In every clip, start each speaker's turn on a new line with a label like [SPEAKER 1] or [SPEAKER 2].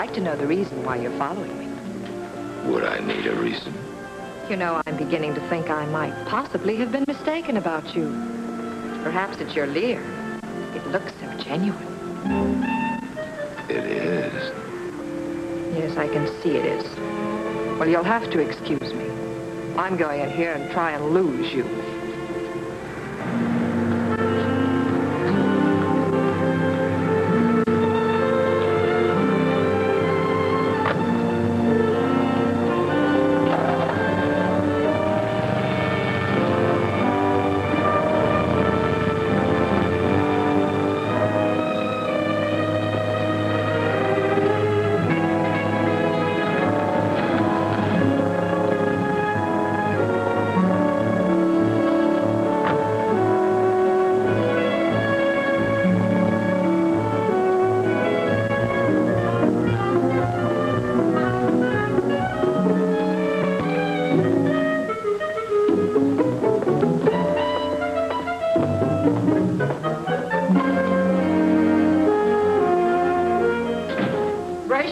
[SPEAKER 1] like to know the reason why you're following me.
[SPEAKER 2] Would I need a reason?
[SPEAKER 1] You know, I'm beginning to think I might possibly have been mistaken about you. Perhaps it's your Lear. It looks so genuine.
[SPEAKER 2] It is.
[SPEAKER 1] Yes, I can see it is. Well, you'll have to excuse me. I'm going in here and try and lose you.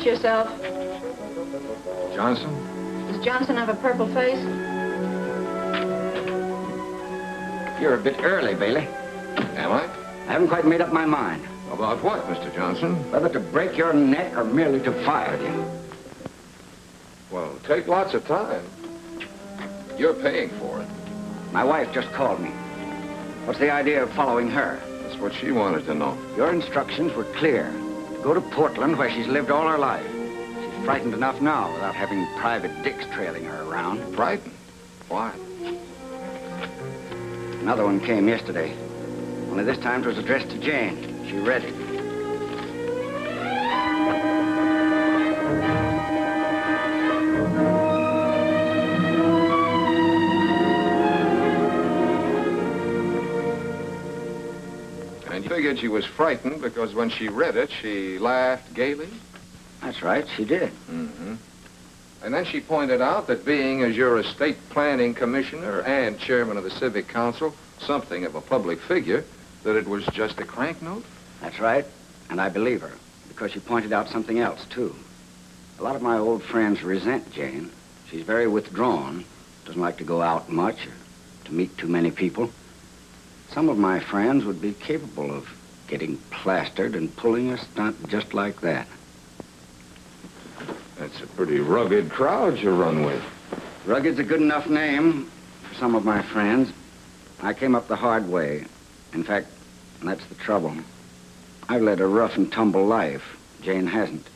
[SPEAKER 3] Yourself.
[SPEAKER 2] Johnson?
[SPEAKER 3] Does Johnson have a purple face?
[SPEAKER 4] You're a bit early, Bailey.
[SPEAKER 2] Am I?
[SPEAKER 4] I haven't quite made up my mind.
[SPEAKER 2] About what, Mr. Johnson?
[SPEAKER 4] Whether to break your neck or merely to fire you.
[SPEAKER 2] Well, take lots of time. You're paying for it.
[SPEAKER 4] My wife just called me. What's the idea of following her?
[SPEAKER 2] That's what she wanted to know.
[SPEAKER 4] Your instructions were clear. Go to Portland, where she's lived all her life. She's frightened enough now without having private dicks trailing her around.
[SPEAKER 2] Frightened? Why?
[SPEAKER 4] Another one came yesterday. Only this time it was addressed to Jane. She read it.
[SPEAKER 2] And you figured she was frightened because when she read it, she laughed gaily?
[SPEAKER 4] That's right, she did.
[SPEAKER 2] Mm-hmm. And then she pointed out that being as your estate planning commissioner and chairman of the civic council, something of a public figure, that it was just a crank note?
[SPEAKER 4] That's right, and I believe her, because she pointed out something else, too. A lot of my old friends resent Jane. She's very withdrawn, doesn't like to go out much or to meet too many people. Some of my friends would be capable of getting plastered and pulling a stunt just like that.
[SPEAKER 2] That's a pretty rugged crowd you run with.
[SPEAKER 4] Rugged's a good enough name for some of my friends. I came up the hard way. In fact, that's the trouble. I've led a rough and tumble life. Jane hasn't.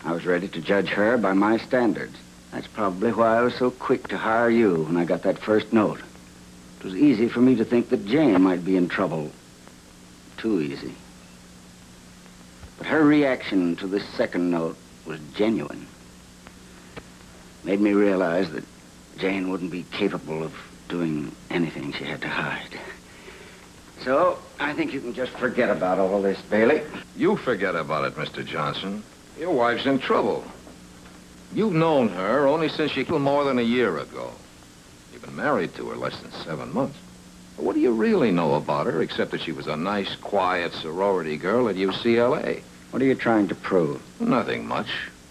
[SPEAKER 4] I was ready to judge her by my standards. That's probably why I was so quick to hire you when I got that first note. It was easy for me to think that Jane might be in trouble. Too easy. But her reaction to this second note was genuine. Made me realize that Jane wouldn't be capable of doing anything she had to hide. So, I think you can just forget about all this, Bailey.
[SPEAKER 2] You forget about it, Mr. Johnson. Your wife's in trouble. You've known her only since she killed more than a year ago. You've been married to her less than 7 months. But what do you really know about her, except that she was a nice, quiet sorority girl at UCLA?
[SPEAKER 4] What are you trying to prove?
[SPEAKER 2] Nothing much.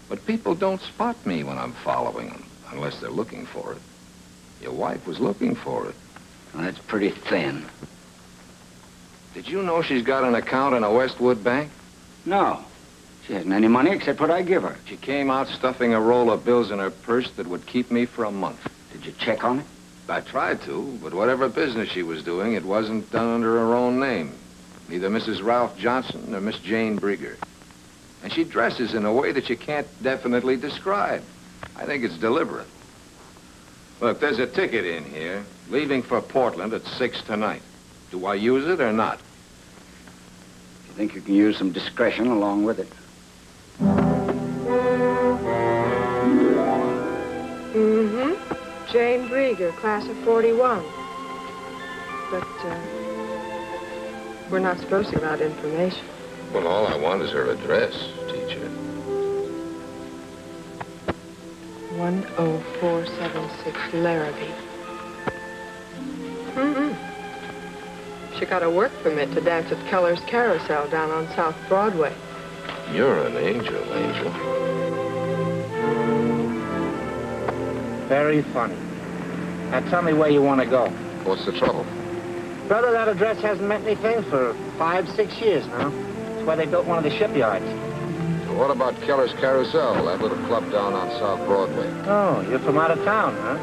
[SPEAKER 2] But people don't spot me when I'm following them, unless they're looking for it. Your wife was looking for it.
[SPEAKER 4] Well, that's pretty thin.
[SPEAKER 2] Did you know she's got an account in a Westwood bank?
[SPEAKER 4] No. She hasn't any money except what I give her.
[SPEAKER 2] She came out stuffing a roll of bills in her purse that would keep me for a month.
[SPEAKER 4] Did you check on it?
[SPEAKER 2] I tried to, but whatever business she was doing, it wasn't done under her own name. Neither Mrs. Ralph Johnson nor Miss Jane Brieger. And she dresses in a way that you can't definitely describe. I think it's deliberate. Look, there's a ticket in here, leaving for Portland at 6 tonight. Do I use it or not?
[SPEAKER 4] You think you can use some discretion along with it?
[SPEAKER 3] Mm-hmm. Jane Brieger, class of 41. But, we're not supposed to give out information.
[SPEAKER 2] Well, all I want is her address, teacher.
[SPEAKER 3] 10476 Larrabee. Mm-hmm. She got a work permit to dance at Keller's Carousel down on South Broadway.
[SPEAKER 2] You're an angel, Angel.
[SPEAKER 5] Very funny. Now tell me where you want to go.
[SPEAKER 2] What's the trouble?
[SPEAKER 5] Brother, that address hasn't meant anything for 5, 6 years now. It's where they built one of the shipyards.
[SPEAKER 2] So what about Keller's Carousel, that little club down on South Broadway?
[SPEAKER 5] Oh, you're from out of town, huh?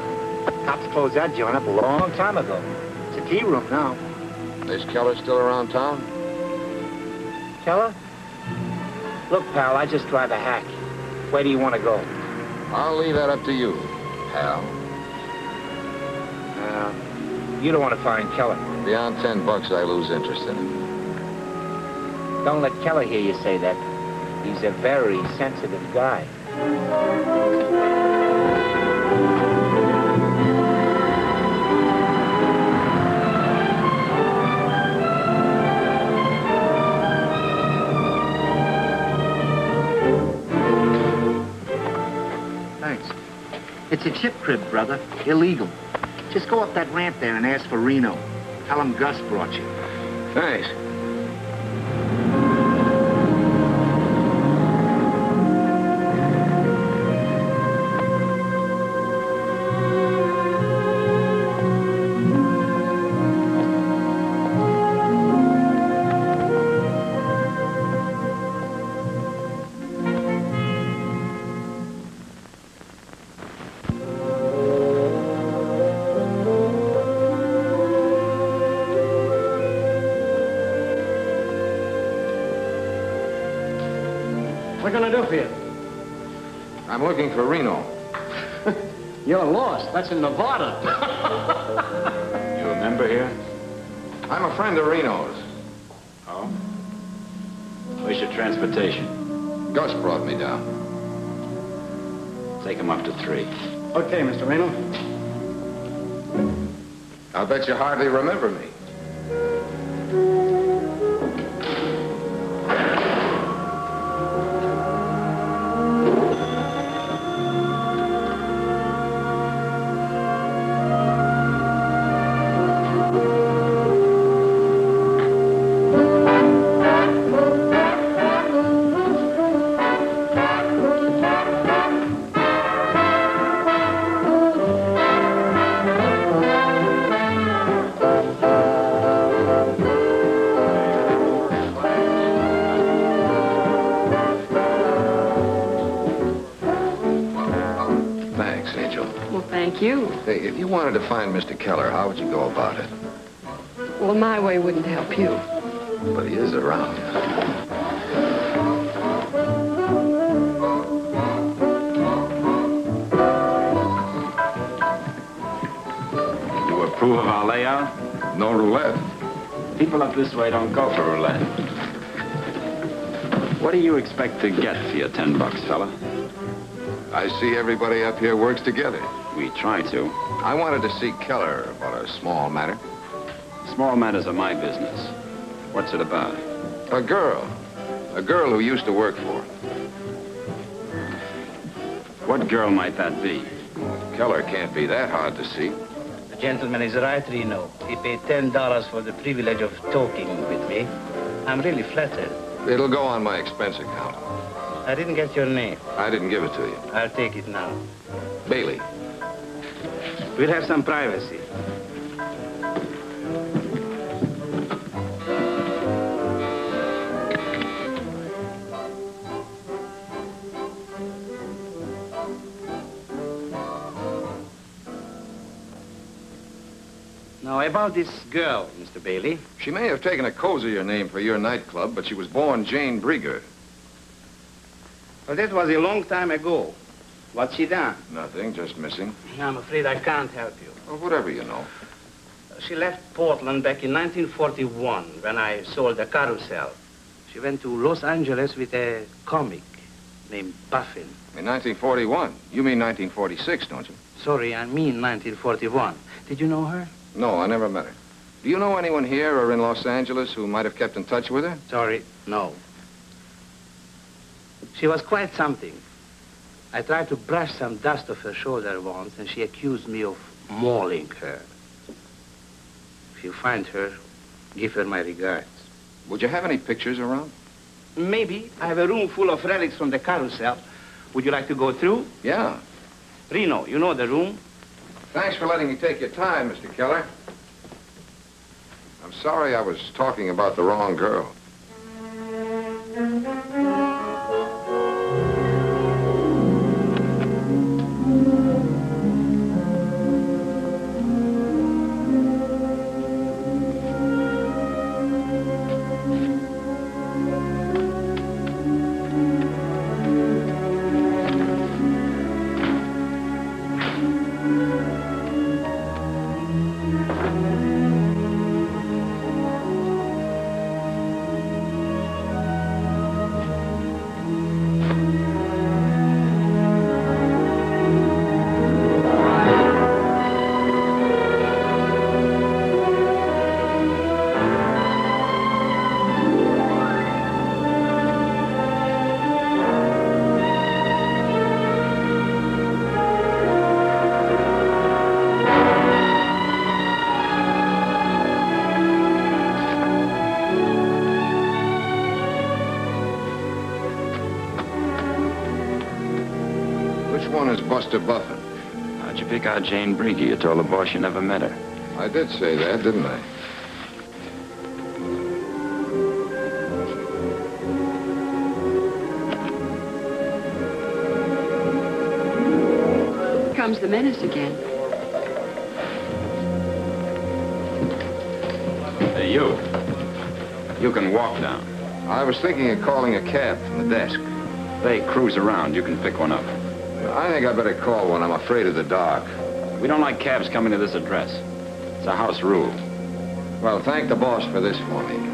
[SPEAKER 5] Cops closed that joint up a long time ago. It's a tea room now.
[SPEAKER 2] Is Keller still around town?
[SPEAKER 5] Keller? Look, pal, I just drive a hack. Where do you want to go?
[SPEAKER 2] I'll leave that up to you, pal.
[SPEAKER 5] You don't want to find Keller.
[SPEAKER 2] Beyond $10, I lose interest in him.
[SPEAKER 5] Don't let Keller hear you say that. He's a very sensitive guy. Thanks. It's a chip crib, brother. Illegal. Just go up that ramp there and ask for Reno. Tell him Gus brought you.
[SPEAKER 2] Thanks.
[SPEAKER 6] What can I do for you?
[SPEAKER 2] I'm looking for Reno.
[SPEAKER 6] You're lost. That's in Nevada.
[SPEAKER 2] You a member here? I'm a friend of Reno's.
[SPEAKER 7] Oh? Where's your transportation?
[SPEAKER 2] Gus brought me down.
[SPEAKER 7] Take him up to 3.
[SPEAKER 6] Okay, Mr. Reno.
[SPEAKER 2] I'll bet you hardly remember me. Hey, if you wanted to find Mr. Keller, how would you go about it?
[SPEAKER 3] Well, my way wouldn't help you.
[SPEAKER 2] But he is around.
[SPEAKER 7] You approve of our layout?
[SPEAKER 2] No roulette.
[SPEAKER 7] People up this way don't go for roulette. What do you expect to get for your $10, fella?
[SPEAKER 2] I see everybody up here works together.
[SPEAKER 7] We try to.
[SPEAKER 2] I wanted to see Keller about a small matter.
[SPEAKER 7] Small matters are my business. What's it about?
[SPEAKER 2] A girl. A girl who used to work for him.
[SPEAKER 7] What girl might that be?
[SPEAKER 2] Keller can't be that hard to see.
[SPEAKER 5] The gentleman is right, Reno. He paid $10 for the privilege of talking with me. I'm really flattered.
[SPEAKER 2] It'll go on my expense account.
[SPEAKER 5] I didn't get your name.
[SPEAKER 2] I didn't give it to you.
[SPEAKER 5] I'll take it now.
[SPEAKER 2] Bailey.
[SPEAKER 5] We'll have some privacy. Now, about this girl, Mr. Bailey.
[SPEAKER 2] She may have taken a cozier name for your nightclub, but she was born Jane Brieger.
[SPEAKER 5] Well, that was a long time ago. What's she done?
[SPEAKER 2] Nothing, just missing.
[SPEAKER 5] I'm afraid I can't help you.
[SPEAKER 2] Well, whatever you know.
[SPEAKER 5] She left Portland back in 1941 when I sold the Carousel. She went to Los Angeles with a comic named Buffin.
[SPEAKER 2] In 1941? You mean 1946, don't you?
[SPEAKER 5] Sorry, I mean 1941. Did you know her?
[SPEAKER 2] No, I never met her. Do you know anyone here or in Los Angeles who might have kept in touch with her?
[SPEAKER 5] Sorry, no. She was quite something. I tried to brush some dust off her shoulder once, and she accused me of mauling her. If you find her, give her my regards.
[SPEAKER 2] Would you have any pictures around?
[SPEAKER 5] Maybe. I have a room full of relics from the carousel. Would you like to go through?
[SPEAKER 2] Yeah.
[SPEAKER 5] Reno, you know the room?
[SPEAKER 2] Thanks for letting me take your time, Mr. Keller. I'm sorry I was talking about the wrong girl. Buster Buffin.
[SPEAKER 7] How'd you pick out Jane Briggy? You told the boss you never met her.
[SPEAKER 2] I did say that, didn't I?
[SPEAKER 3] Here comes the menace again.
[SPEAKER 7] Hey, you. You can walk down.
[SPEAKER 2] I was thinking of calling a cab from the desk.
[SPEAKER 7] They cruise around. You can pick one up.
[SPEAKER 2] I think I better call one. I'm afraid of the dark.
[SPEAKER 7] We don't like cabs coming to this address. It's a house rule.
[SPEAKER 2] Well, thank the boss for this for me.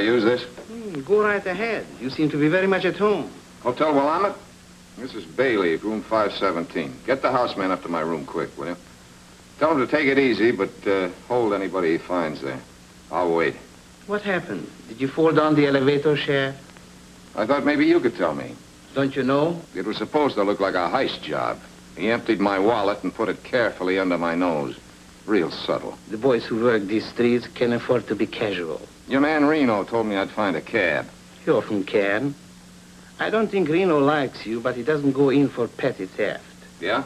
[SPEAKER 2] use this?
[SPEAKER 5] Go right ahead. You seem to be very much at home.
[SPEAKER 2] Hotel Willamette? This is Bailey at room 517. Get the houseman up to my room quick, will you? Tell him to take it easy, but hold anybody he finds there. I'll wait.
[SPEAKER 5] What happened? Did you fall down the elevator shaft?
[SPEAKER 2] I thought maybe you could tell me.
[SPEAKER 5] Don't you know?
[SPEAKER 2] It was supposed to look like a heist job. He emptied my wallet and put it carefully under my nose. Real subtle.
[SPEAKER 5] The boys who work these streets can afford to be casual.
[SPEAKER 2] Your man Reno told me I'd find a cab.
[SPEAKER 5] He often can. I don't think Reno likes you, but he doesn't go in for petty theft.
[SPEAKER 2] Yeah?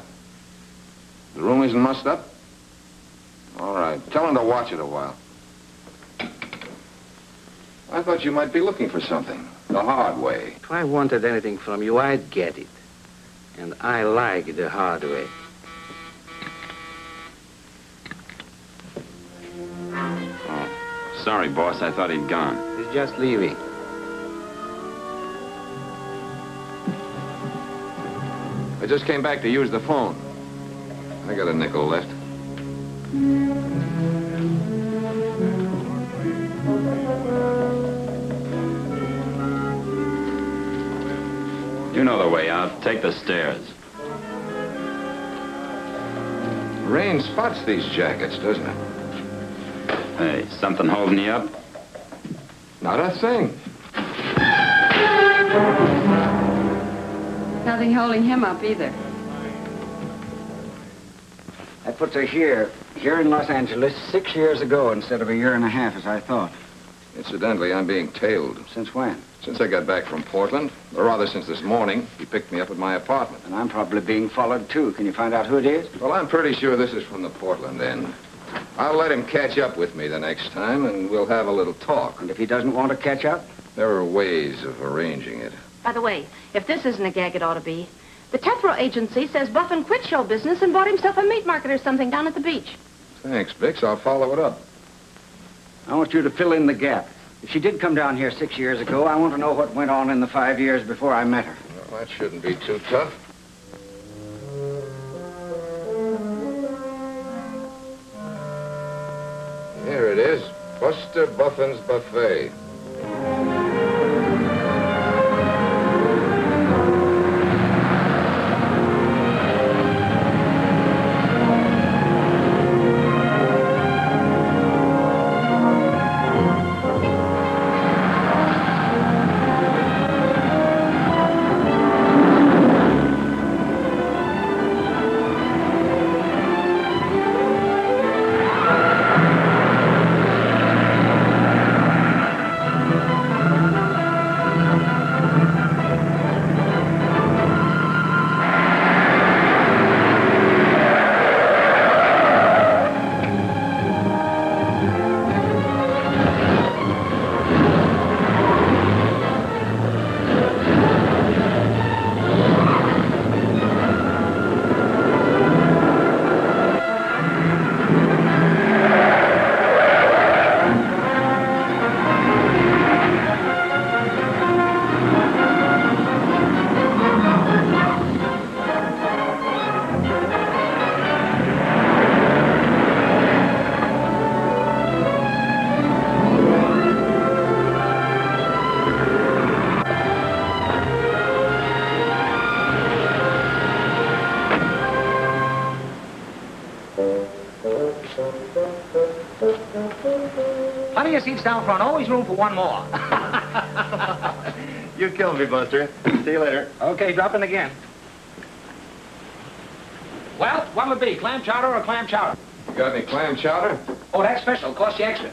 [SPEAKER 2] The room isn't mussed up? All right. Tell him to watch it a while. I thought you might be looking for something. The hard way.
[SPEAKER 5] If I wanted anything from you, I'd get it. And I like the hard way.
[SPEAKER 7] Oh, sorry, boss. I thought he'd gone.
[SPEAKER 5] He's just leaving.
[SPEAKER 2] I just came back to use the phone. I got a nickel left.
[SPEAKER 7] You know the way out. Take the stairs.
[SPEAKER 2] Rain spots these jackets, doesn't it?
[SPEAKER 7] Hey, something holding you up?
[SPEAKER 2] Not a thing.
[SPEAKER 3] Nothing holding him up either.
[SPEAKER 4] That puts her here in Los Angeles 6 years ago instead of a year and a half, as I thought.
[SPEAKER 2] Incidentally, I'm being tailed.
[SPEAKER 4] Since when?
[SPEAKER 2] Since I got back from Portland, or rather since this morning, he picked me up at my apartment.
[SPEAKER 4] And I'm probably being followed, too. Can you find out who it is?
[SPEAKER 2] Well, I'm pretty sure this is from the Portland end. I'll let him catch up with me the next time, and we'll have a little talk.
[SPEAKER 4] And if he doesn't want to catch up?
[SPEAKER 2] There are ways of arranging it.
[SPEAKER 8] By the way, if this isn't a gag, it ought to be. The Tethro agency says Buffin quit show business and bought himself a meat market or something down at the beach.
[SPEAKER 2] Thanks, Bix. I'll follow it up.
[SPEAKER 4] I want you to fill in the gap. If she did come down here 6 years ago, I want to know what went on in the 5 years before I met her.
[SPEAKER 2] Well, that shouldn't be too tough. Here it is. Buster Buffin's Buffet.
[SPEAKER 6] Plenty of seats down front. Always room for one more.
[SPEAKER 9] You killed me, Buster. See you later.
[SPEAKER 6] Okay, drop in again. Well, what'll it be? Clam chowder or clam chowder?
[SPEAKER 2] You got any clam chowder?
[SPEAKER 6] Oh, that's special. Cost you extra.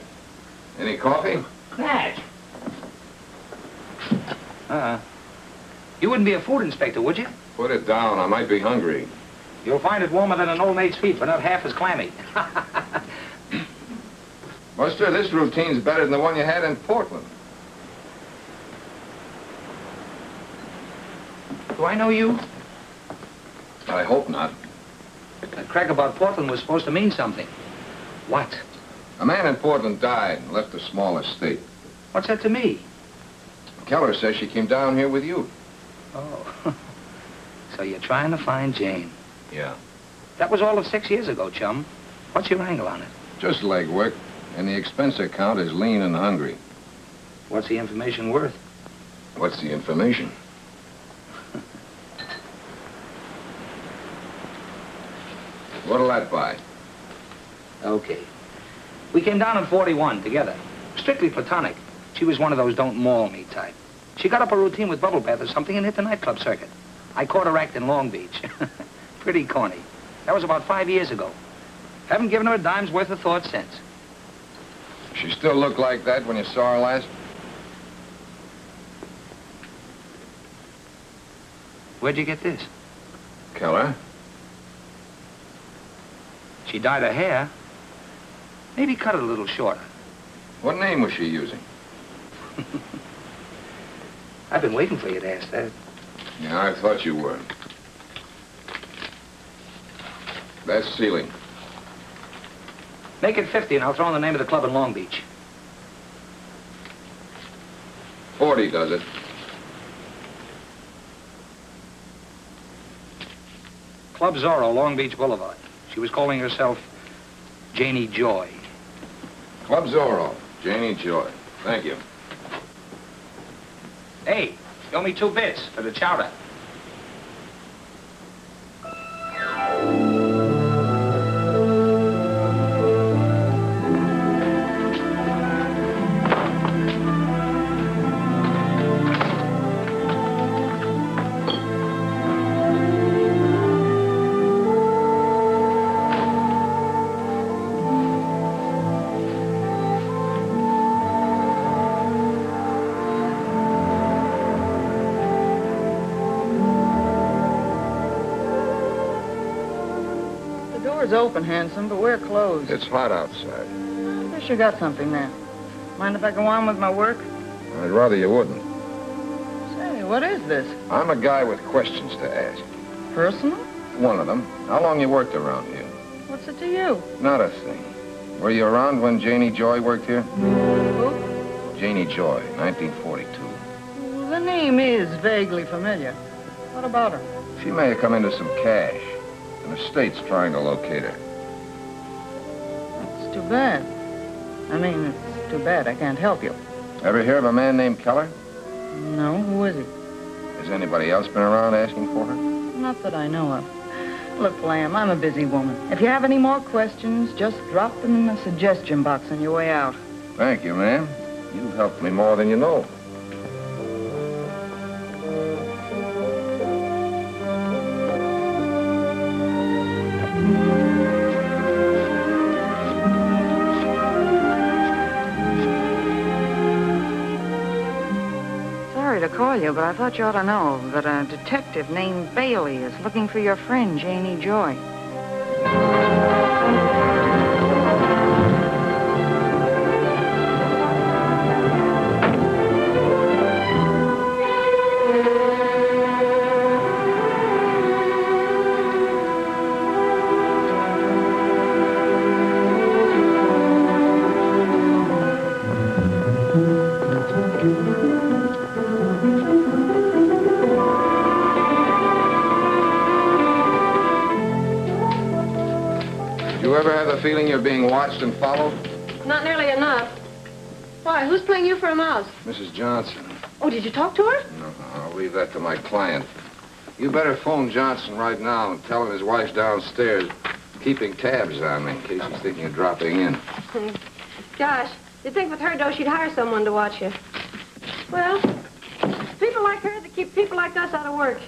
[SPEAKER 2] Any coffee?
[SPEAKER 6] Natch. You wouldn't be a food inspector, would you?
[SPEAKER 2] Put it down. I might be hungry.
[SPEAKER 6] You'll find it warmer than an old maid's feet, but not half as clammy.
[SPEAKER 2] Buster, this routine's better than the one you had in Portland.
[SPEAKER 6] Do I know you?
[SPEAKER 2] I hope not.
[SPEAKER 6] That crack about Portland was supposed to mean something. What?
[SPEAKER 2] A man in Portland died and left a small estate.
[SPEAKER 6] What's that to me?
[SPEAKER 2] Keller says she came down here with you.
[SPEAKER 6] Oh. So you're trying to find Jane.
[SPEAKER 2] Yeah.
[SPEAKER 6] That was all of 6 years ago, chum. What's your angle on it?
[SPEAKER 2] Just legwork. And the expense account is lean and hungry.
[SPEAKER 6] What's the information worth?
[SPEAKER 2] What's the information? What'll that buy?
[SPEAKER 6] Okay. We came down in 41 together. Strictly platonic. She was one of those don't maul me type. She got up a routine with bubble bath or something and hit the nightclub circuit. I caught her act in Long Beach. Pretty corny. That was about 5 years ago. Haven't given her a dime's worth of thought since.
[SPEAKER 2] She still looked like that when you saw her last?
[SPEAKER 6] Where'd you get this?
[SPEAKER 2] Keller?
[SPEAKER 6] She dyed her hair. Maybe cut it a little shorter.
[SPEAKER 2] What name was she using?
[SPEAKER 6] I've been waiting for you to ask that.
[SPEAKER 2] Yeah, I thought you were. That's ceiling.
[SPEAKER 6] Make it 50 and I'll throw in the name of the club in Long Beach.
[SPEAKER 2] 40 does it.
[SPEAKER 6] Club Zorro, Long Beach Boulevard. She was calling herself Janie Joy.
[SPEAKER 2] Club Zorro, Janie Joy. Thank you.
[SPEAKER 6] Hey, you owe me 2 bits for the chowder.
[SPEAKER 10] Door's open, handsome, but we're closed.
[SPEAKER 2] It's hot outside.
[SPEAKER 10] I guess you got something there. Mind if I go on with my work?
[SPEAKER 2] I'd rather you wouldn't.
[SPEAKER 10] Say, what is this?
[SPEAKER 2] I'm a guy with questions to ask.
[SPEAKER 10] Personal?
[SPEAKER 2] One of them. How long you worked around here?
[SPEAKER 10] What's it to you?
[SPEAKER 2] Not a thing. Were you around when Janie Joy worked here?
[SPEAKER 10] Who?
[SPEAKER 2] Janie Joy, 1942.
[SPEAKER 10] Well, the name is vaguely familiar. What about her?
[SPEAKER 2] She may have come into some cash. And the state's trying to locate her.
[SPEAKER 10] It's too bad. I mean, it's too bad I can't help you.
[SPEAKER 2] Ever hear of a man named Keller?
[SPEAKER 10] No, who is he?
[SPEAKER 2] Has anybody else been around asking for her?
[SPEAKER 10] Not that I know of. Look, Lamb, I'm a busy woman. If you have any more questions, just drop them in the suggestion box on your way out.
[SPEAKER 2] Thank you, ma'am. You've helped me more than you know.
[SPEAKER 10] To call you, but I thought you ought to know that a detective named Bailey is looking for your friend, Janie Joy.
[SPEAKER 2] Feeling you're being watched and followed?
[SPEAKER 8] Not nearly enough. Why, who's playing you for a mouse?
[SPEAKER 2] Mrs. Johnson.
[SPEAKER 8] Oh, did you talk to her?
[SPEAKER 2] No, I'll leave that to my client. You better phone Johnson right now and tell him his wife's downstairs keeping tabs on me in case he's thinking of dropping in.
[SPEAKER 8] Gosh, you'd think with her dough she'd hire someone to watch you. Well, people like her that keep people like us out of work.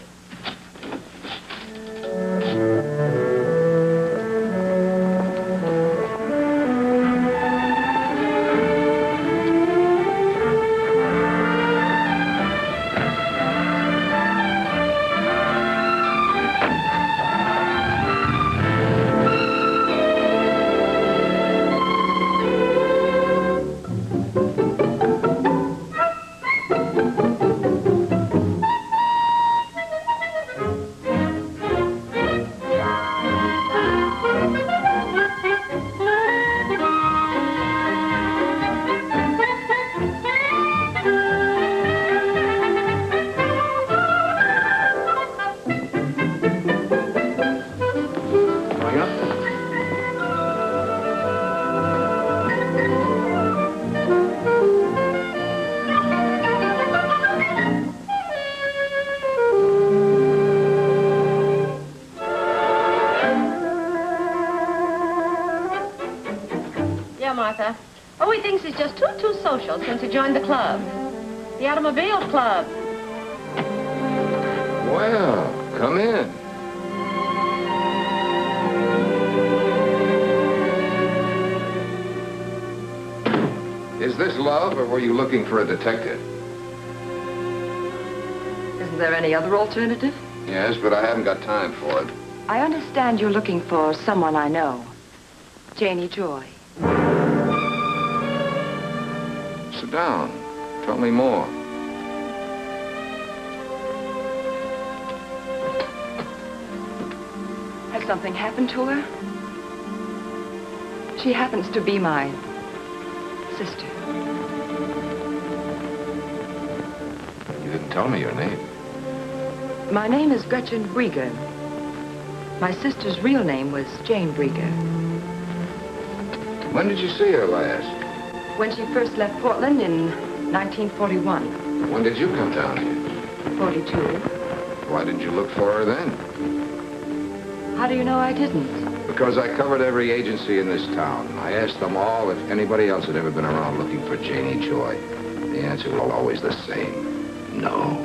[SPEAKER 8] Oh, he thinks he's just too social since he joined the club. The Automobile Club.
[SPEAKER 2] Well, come in. Is this love, or were you looking for a detective?
[SPEAKER 1] Isn't there any other alternative?
[SPEAKER 2] Yes, but I haven't got time for it.
[SPEAKER 1] I understand you're looking for someone I know. Janie Joy.
[SPEAKER 2] Sit down. Tell me more.
[SPEAKER 1] Has something happened to her? She happens to be my sister.
[SPEAKER 2] You didn't tell me your name.
[SPEAKER 1] My name is Gretchen Brieger. My sister's real name was Jane Brieger.
[SPEAKER 2] When did you see her last?
[SPEAKER 1] When she first left Portland in 1941.
[SPEAKER 2] When did you come down here?
[SPEAKER 1] 42.
[SPEAKER 2] Why didn't you look for her then?
[SPEAKER 1] How do you know I didn't?
[SPEAKER 2] Because I covered every agency in this town. I asked them all if anybody else had ever been around looking for Janie Joy. The answer was always the same. No.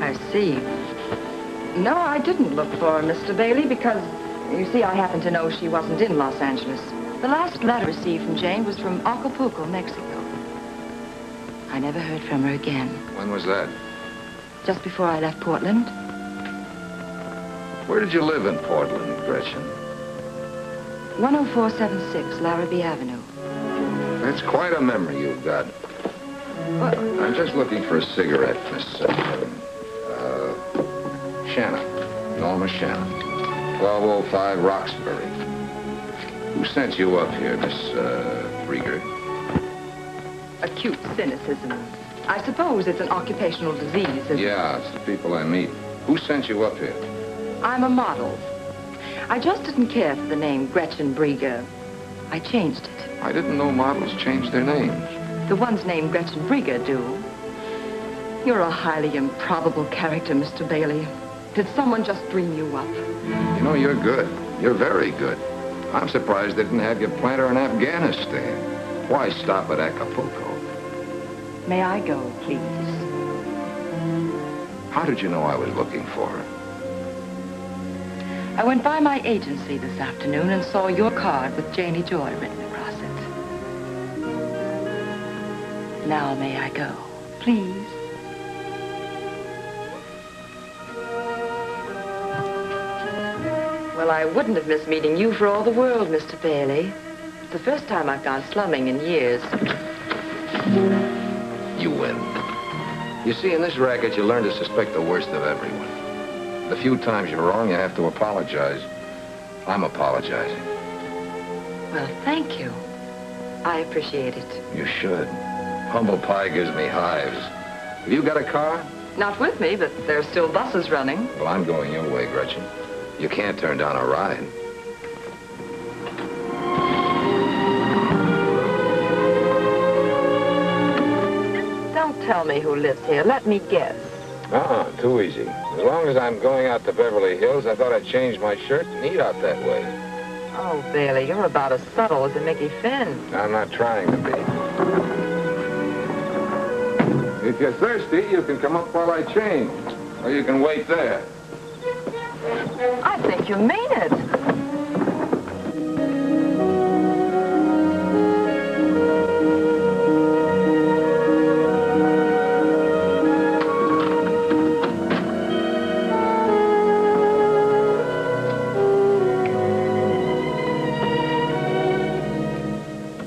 [SPEAKER 1] I see. No, I didn't look for her, Mr. Bailey, because, you see, I happen to know she wasn't in Los Angeles. The last letter received from Jane was from Acapulco, Mexico. I never heard from her again.
[SPEAKER 2] When was that?
[SPEAKER 1] Just before I left Portland.
[SPEAKER 2] Where did you live in Portland, Gretchen?
[SPEAKER 1] 10476 Larrabee Avenue.
[SPEAKER 2] That's quite a memory you've got.
[SPEAKER 1] What?
[SPEAKER 2] I'm just looking for a cigarette, Miss Shannon. Norma Shannon. 1205 Roxbury. Who sent you up here, Miss Brieger?
[SPEAKER 1] Acute cynicism. I suppose it's an occupational disease, isn't it?
[SPEAKER 2] Yeah, it's the people I meet. Who sent you up here?
[SPEAKER 1] I'm a model. I just didn't care for the name Gretchen Brieger. I changed it.
[SPEAKER 2] I didn't know models changed their names.
[SPEAKER 1] The ones named Gretchen Brieger do. You're a highly improbable character, Mr. Bailey. Did someone just dream you up?
[SPEAKER 2] You know, you're good. You're very good. I'm surprised they didn't have you plant her in Afghanistan. Why stop at Acapulco?
[SPEAKER 1] May I go, please?
[SPEAKER 2] How did you know I was looking for her?
[SPEAKER 1] I went by my agency this afternoon and saw your card with Janie Joy written across it. Now may I go, please? Well, I wouldn't have missed meeting you for all the world, Mr. Bailey. It's the first time I've gone slumming in years.
[SPEAKER 2] You win. You see, in this racket, you learn to suspect the worst of everyone. The few times you're wrong, you have to apologize. I'm apologizing.
[SPEAKER 1] Well, thank you. I appreciate it.
[SPEAKER 2] You should. Humble pie gives me hives. Have you got a car?
[SPEAKER 1] Not with me, but there are still buses running.
[SPEAKER 2] Well, I'm going your way, Gretchen. You can't turn down a ride.
[SPEAKER 1] Don't tell me who lives here. Let me guess.
[SPEAKER 2] Too easy. As long as I'm going out to Beverly Hills, I thought I'd change my shirt and eat out that way.
[SPEAKER 1] Oh, Bailey, you're about as subtle as a Mickey Finn.
[SPEAKER 2] I'm not trying to be. If you're thirsty, you can come up while I change. Or you can wait there.
[SPEAKER 1] I think you mean it.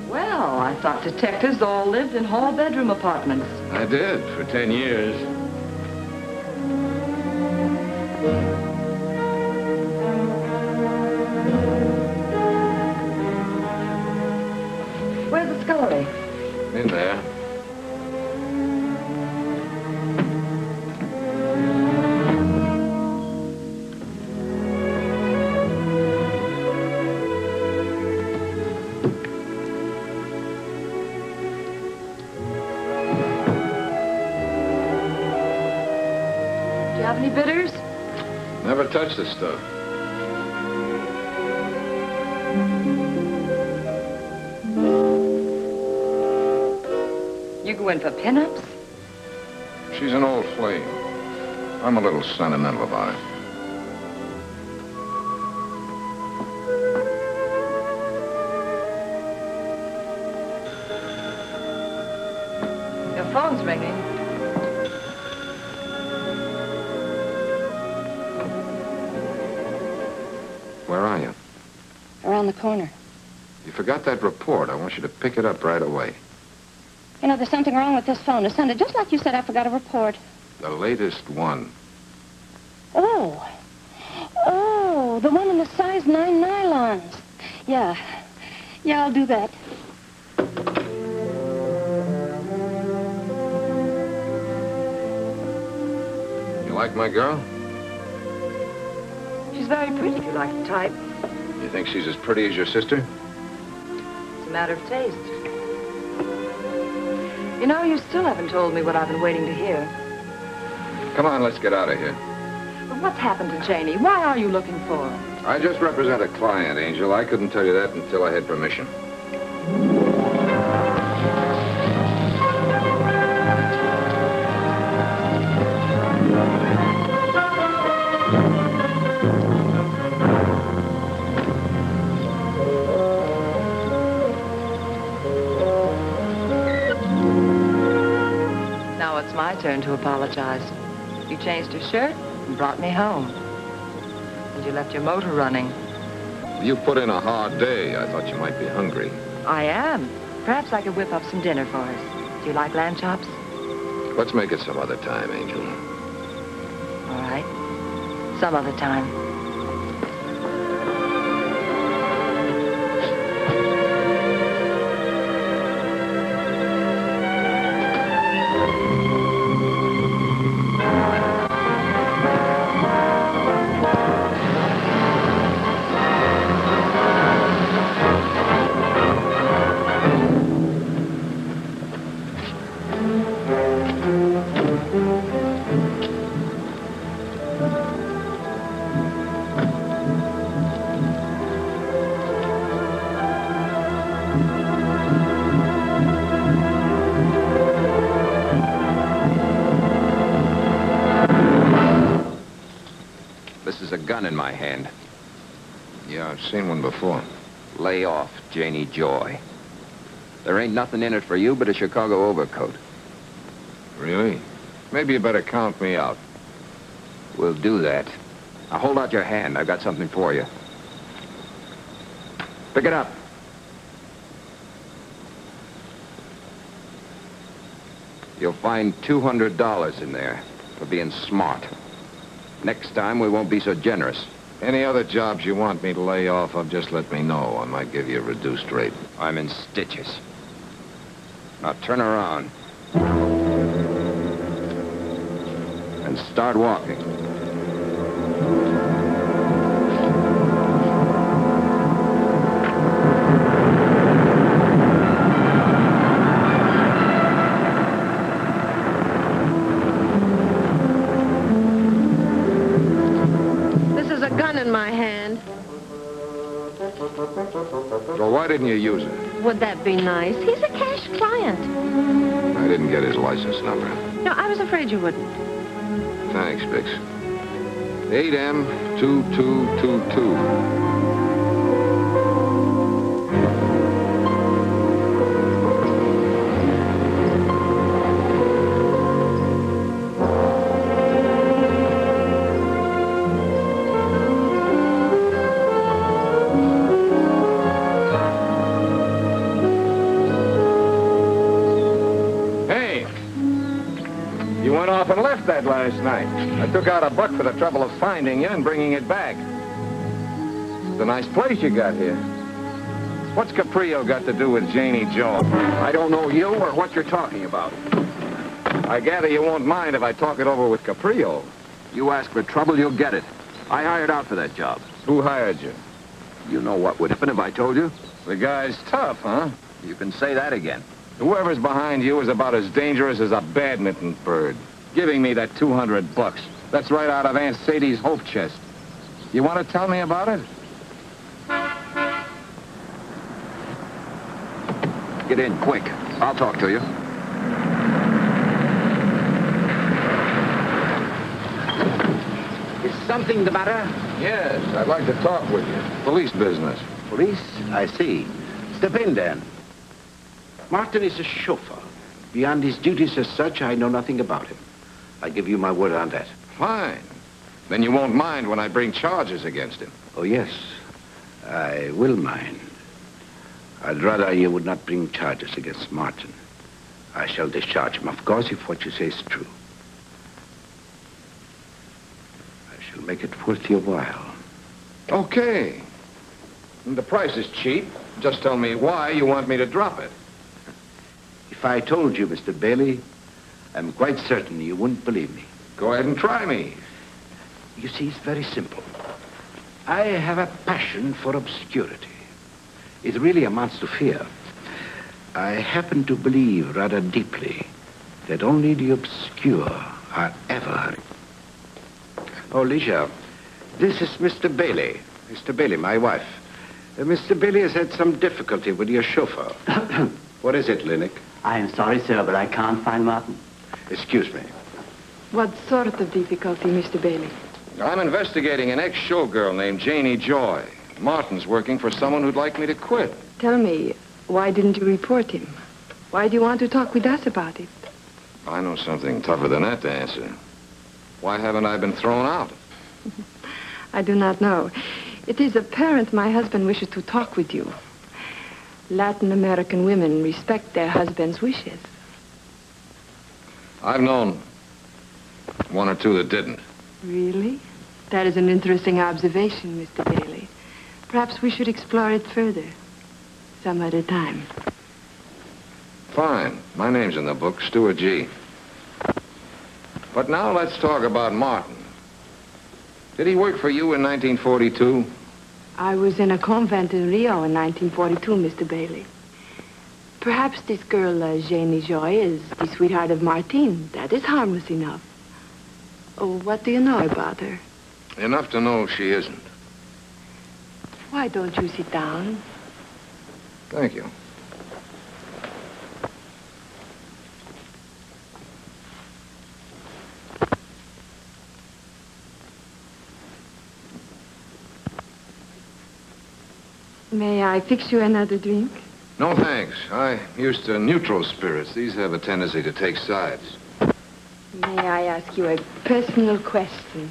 [SPEAKER 1] Well, I thought detectives all lived in hall bedroom apartments.
[SPEAKER 2] I did, for 10 years.
[SPEAKER 1] Where's the scullery?
[SPEAKER 2] In there.
[SPEAKER 1] Do you have any bitters?
[SPEAKER 2] Never touch this stuff.
[SPEAKER 1] You go in for pinups?
[SPEAKER 2] She's an old flame. I'm a little sentimental about it.
[SPEAKER 1] Your phone's ringing.
[SPEAKER 2] Where are you?
[SPEAKER 8] Around the corner.
[SPEAKER 2] You forgot that report. I want you to pick it up right away.
[SPEAKER 8] You know, there's something wrong with this phone. To send it just like you said, I forgot a report.
[SPEAKER 2] The latest one.
[SPEAKER 8] Oh. Oh, the one in the size 9 nylons. Yeah. Yeah, I'll do that.
[SPEAKER 2] You like my girl?
[SPEAKER 1] She's very pretty if you like the type.
[SPEAKER 2] You think she's as pretty as your sister?
[SPEAKER 1] It's a matter of taste. You know, you still haven't told me what I've been waiting to hear.
[SPEAKER 2] Come on, let's get out of here.
[SPEAKER 1] But what's happened to Janie? Why are you looking for her?
[SPEAKER 2] I just represent a client, Angel. I couldn't tell you that until I had permission.
[SPEAKER 1] Now it's my turn to apologize. You changed your shirt and brought me home. And you left your motor running.
[SPEAKER 2] You put in a hard day. I thought you might be hungry.
[SPEAKER 1] I am. Perhaps I could whip up some dinner for us. Do you like lamb chops?
[SPEAKER 2] Let's make it some other time, Angel.
[SPEAKER 1] All right. Some other time.
[SPEAKER 7] In my hand.
[SPEAKER 2] Yeah, I've seen one before.
[SPEAKER 7] Lay off, Janie Joy. There ain't nothing in it for you but a Chicago overcoat.
[SPEAKER 2] Really? Maybe you better count me out.
[SPEAKER 7] We'll do that. Now hold out your hand. I've got something for you. Pick it up. You'll find $200 in there for being smart. Next time, we won't be so generous.
[SPEAKER 2] Any other jobs you want me to lay off of, just let me know. I might give you a reduced rate.
[SPEAKER 7] I'm in stitches. Now turn around. And start walking.
[SPEAKER 2] Well, why didn't you use it?
[SPEAKER 8] Would that be nice? He's a cash client.
[SPEAKER 2] I didn't get his license number.
[SPEAKER 8] No, I was afraid you wouldn't.
[SPEAKER 2] Thanks, Bix. 8M2222. And left that last night. I took out a buck for the trouble of finding you and bringing it back. It's a nice place you got here. What's Caprio got to do with Janie Joe?
[SPEAKER 7] I don't know you or what you're talking about.
[SPEAKER 2] I gather you won't mind if I talk it over with Caprio.
[SPEAKER 7] You ask for trouble, you'll get it. I hired out for that job.
[SPEAKER 2] Who hired you?
[SPEAKER 7] You know what would happen if I told you?
[SPEAKER 2] The guy's tough, huh?
[SPEAKER 7] You can say that again.
[SPEAKER 2] Whoever's behind you is about as dangerous as a badminton bird. Giving me that $200. That's right out of Aunt Sadie's hope chest. You want to tell me about it?
[SPEAKER 7] Get in, quick. I'll talk to you.
[SPEAKER 5] Is something the matter?
[SPEAKER 2] Yes, I'd like to talk with you. Police business.
[SPEAKER 5] Police? I see. Step in, then. Martin is a chauffeur. Beyond his duties as such, I know nothing about him. I give you my word on that.
[SPEAKER 2] Fine. Then you won't mind when I bring charges against him.
[SPEAKER 5] Oh, yes. I will mind.
[SPEAKER 11] I'd rather you would not bring charges against Martin. I shall discharge him, of course, if what you say is true. I shall make it worth your while.
[SPEAKER 2] Okay. The price is cheap. Just tell me why you want me to drop it.
[SPEAKER 11] If I told you, Mr. Bailey, I'm quite certain you wouldn't believe me.
[SPEAKER 2] Go ahead and try me.
[SPEAKER 11] You see, it's very simple. I have a passion for obscurity. It really amounts to fear. I happen to believe rather deeply that only the obscure are ever... Oh, Alicia, this is Mr. Bailey. Mr. Bailey, my wife. Mr. Bailey has had some difficulty with your chauffeur. What is it, Linnick?
[SPEAKER 12] I am sorry, sir, but I can't find Martin.
[SPEAKER 11] Excuse me.
[SPEAKER 3] What sort of difficulty, Mr. Bailey?
[SPEAKER 2] I'm investigating an ex-showgirl named Janie Joy. Martin's working for someone who'd like me to quit.
[SPEAKER 3] Tell me, why didn't you report him? Why do you want to talk with us about it?
[SPEAKER 2] I know something tougher than that to answer. Why haven't I been thrown out?
[SPEAKER 3] I do not know. It is apparent my husband wishes to talk with you. Latin American women respect their husbands' wishes.
[SPEAKER 2] I've known one or two that didn't.
[SPEAKER 3] Really? That is an interesting observation, Mr. Bailey. Perhaps we should explore it further. Some other time.
[SPEAKER 2] Fine. My name's in the book, Stuart G. But now let's talk about Martin. Did he work for you in 1942?
[SPEAKER 3] I was in a convent in Rio in 1942, Mr. Bailey. Perhaps this girl, Janie Joy, is the sweetheart of Martin. That is harmless enough. Oh, what do you know about her?
[SPEAKER 2] Enough to know she isn't.
[SPEAKER 3] Why don't you sit down?
[SPEAKER 2] Thank you.
[SPEAKER 3] May I fix you another drink?
[SPEAKER 2] No, thanks. I'm used to neutral spirits. These have a tendency to take sides.
[SPEAKER 3] May I ask you a personal question?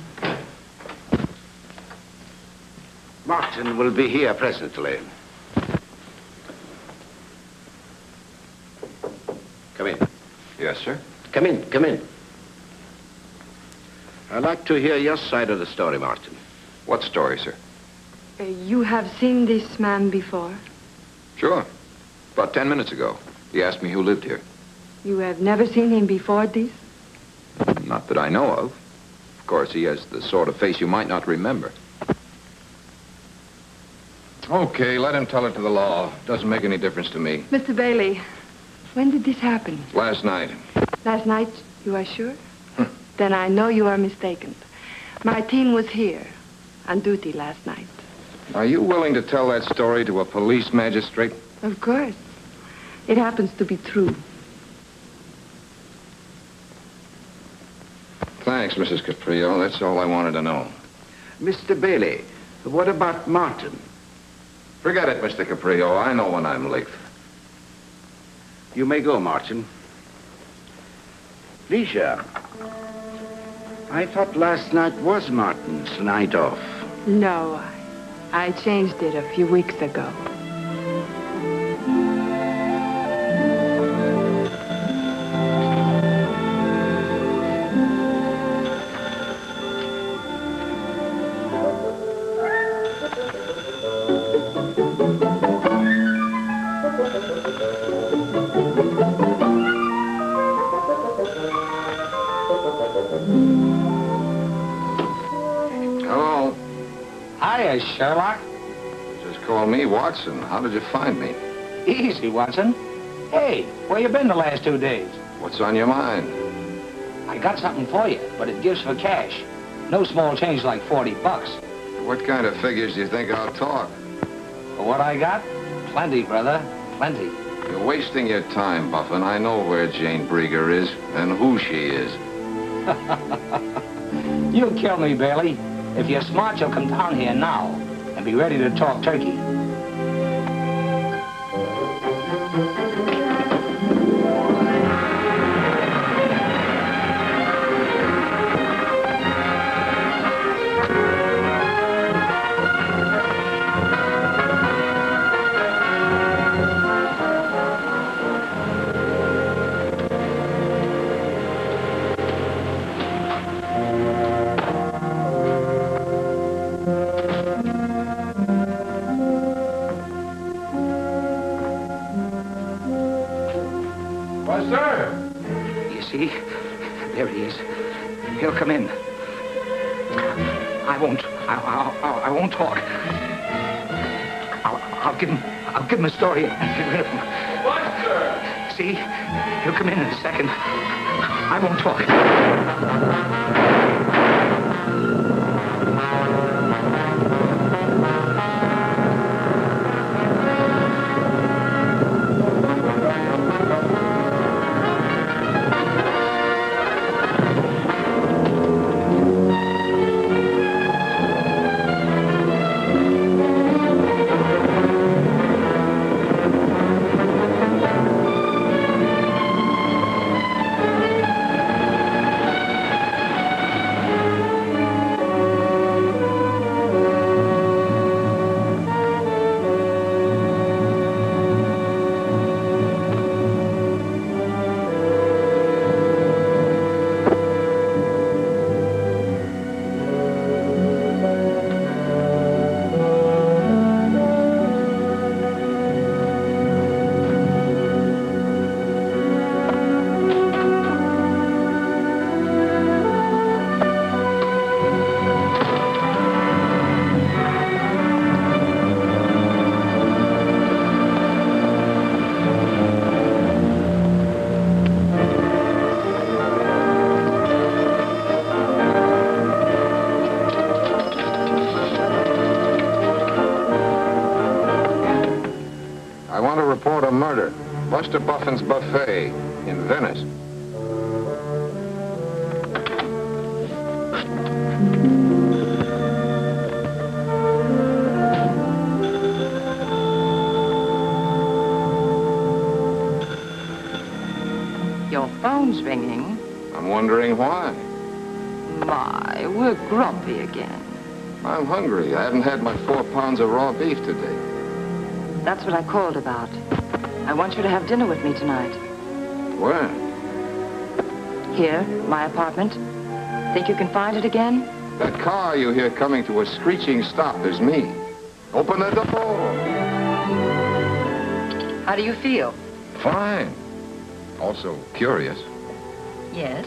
[SPEAKER 11] Martin will be here presently. Come in.
[SPEAKER 2] Yes, sir.
[SPEAKER 11] Come in, come in. I'd like to hear your side of the story, Martin.
[SPEAKER 2] What story, sir?
[SPEAKER 3] You have seen this man before?
[SPEAKER 2] Sure. About 10 minutes ago. He asked me who lived here.
[SPEAKER 3] You have never seen him before this?
[SPEAKER 2] Not that I know of. Of course, he has the sort of face you might not remember. Okay, let him tell it to the law. Doesn't make any difference to me.
[SPEAKER 3] Mr. Bailey, when did this happen?
[SPEAKER 2] Last night.
[SPEAKER 3] Last night, you are sure? Then I know you are mistaken. Martin was here, on duty last night.
[SPEAKER 2] Are you willing to tell that story to a police magistrate?
[SPEAKER 3] Of course. It happens to be true.
[SPEAKER 2] Thanks, Mrs. Caprio. That's all I wanted to know.
[SPEAKER 11] Mr. Bailey, what about Martin?
[SPEAKER 2] Forget it, Mr. Caprio. I know when I'm late.
[SPEAKER 11] You may go, Martin. Alicia, I thought last night was Martin's night off.
[SPEAKER 3] No, I changed it a few weeks ago.
[SPEAKER 2] Hello.
[SPEAKER 6] Hiya, Sherlock.
[SPEAKER 2] Just call me Watson. How did you find me?
[SPEAKER 6] Easy, Watson. Hey, where you been the last 2 days?
[SPEAKER 2] What's on your mind?
[SPEAKER 6] I got something for you, but it gives for cash. No small change like $40.
[SPEAKER 2] What kind of figures do you think I'll talk?
[SPEAKER 6] For what I got? Plenty, brother. Plenty.
[SPEAKER 2] You're wasting your time, Buffin. I know where Jane Brieger is and who she is.
[SPEAKER 6] You'll kill me, Bailey. If you're smart, you'll come down here now and be ready to talk turkey.
[SPEAKER 2] Buster!
[SPEAKER 6] You see? There he is. He'll come in. I won't talk. I'll give him a story and get rid of him.
[SPEAKER 2] Buster!
[SPEAKER 6] See? He'll come in a second. I won't talk.
[SPEAKER 2] Murder. Buster Buffin's Buffet in Venice.
[SPEAKER 1] Your phone's ringing.
[SPEAKER 2] I'm wondering why.
[SPEAKER 1] My, we're grumpy again.
[SPEAKER 2] I'm hungry. I haven't had my 4 pounds of raw beef today.
[SPEAKER 1] That's what I called about. I want you to have dinner with me tonight.
[SPEAKER 2] Where?
[SPEAKER 1] Here, my apartment. Think you can find it again?
[SPEAKER 2] That car you hear coming to a screeching stop is me. Open the door.
[SPEAKER 1] How do you feel?
[SPEAKER 2] Fine. Also curious.
[SPEAKER 1] Yes.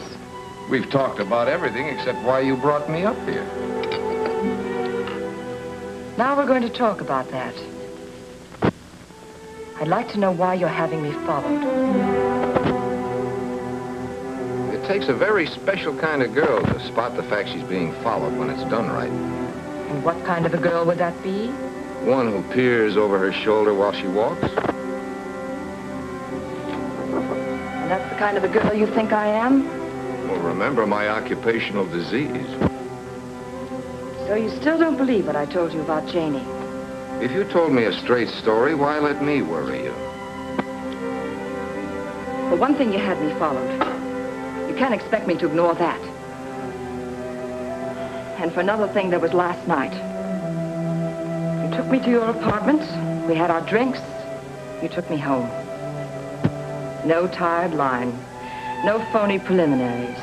[SPEAKER 2] We've talked about everything except why you brought me up here.
[SPEAKER 1] Now we're going to talk about that. I'd like to know why you're having me followed.
[SPEAKER 2] It takes a very special kind of girl to spot the fact she's being followed when it's done right.
[SPEAKER 1] And what kind of a girl would that be?
[SPEAKER 2] One who peers over her shoulder while she walks.
[SPEAKER 1] And that's the kind of a girl you think I am?
[SPEAKER 2] Well, remember my occupational disease.
[SPEAKER 1] So you still don't believe what I told you about Janie?
[SPEAKER 2] If you told me a straight story, why let me worry you?
[SPEAKER 1] For one thing, you had me followed. You can't expect me to ignore that. And for another thing, there was last night. You took me to your apartment. We had our drinks. You took me home. No tired line. No phony preliminaries.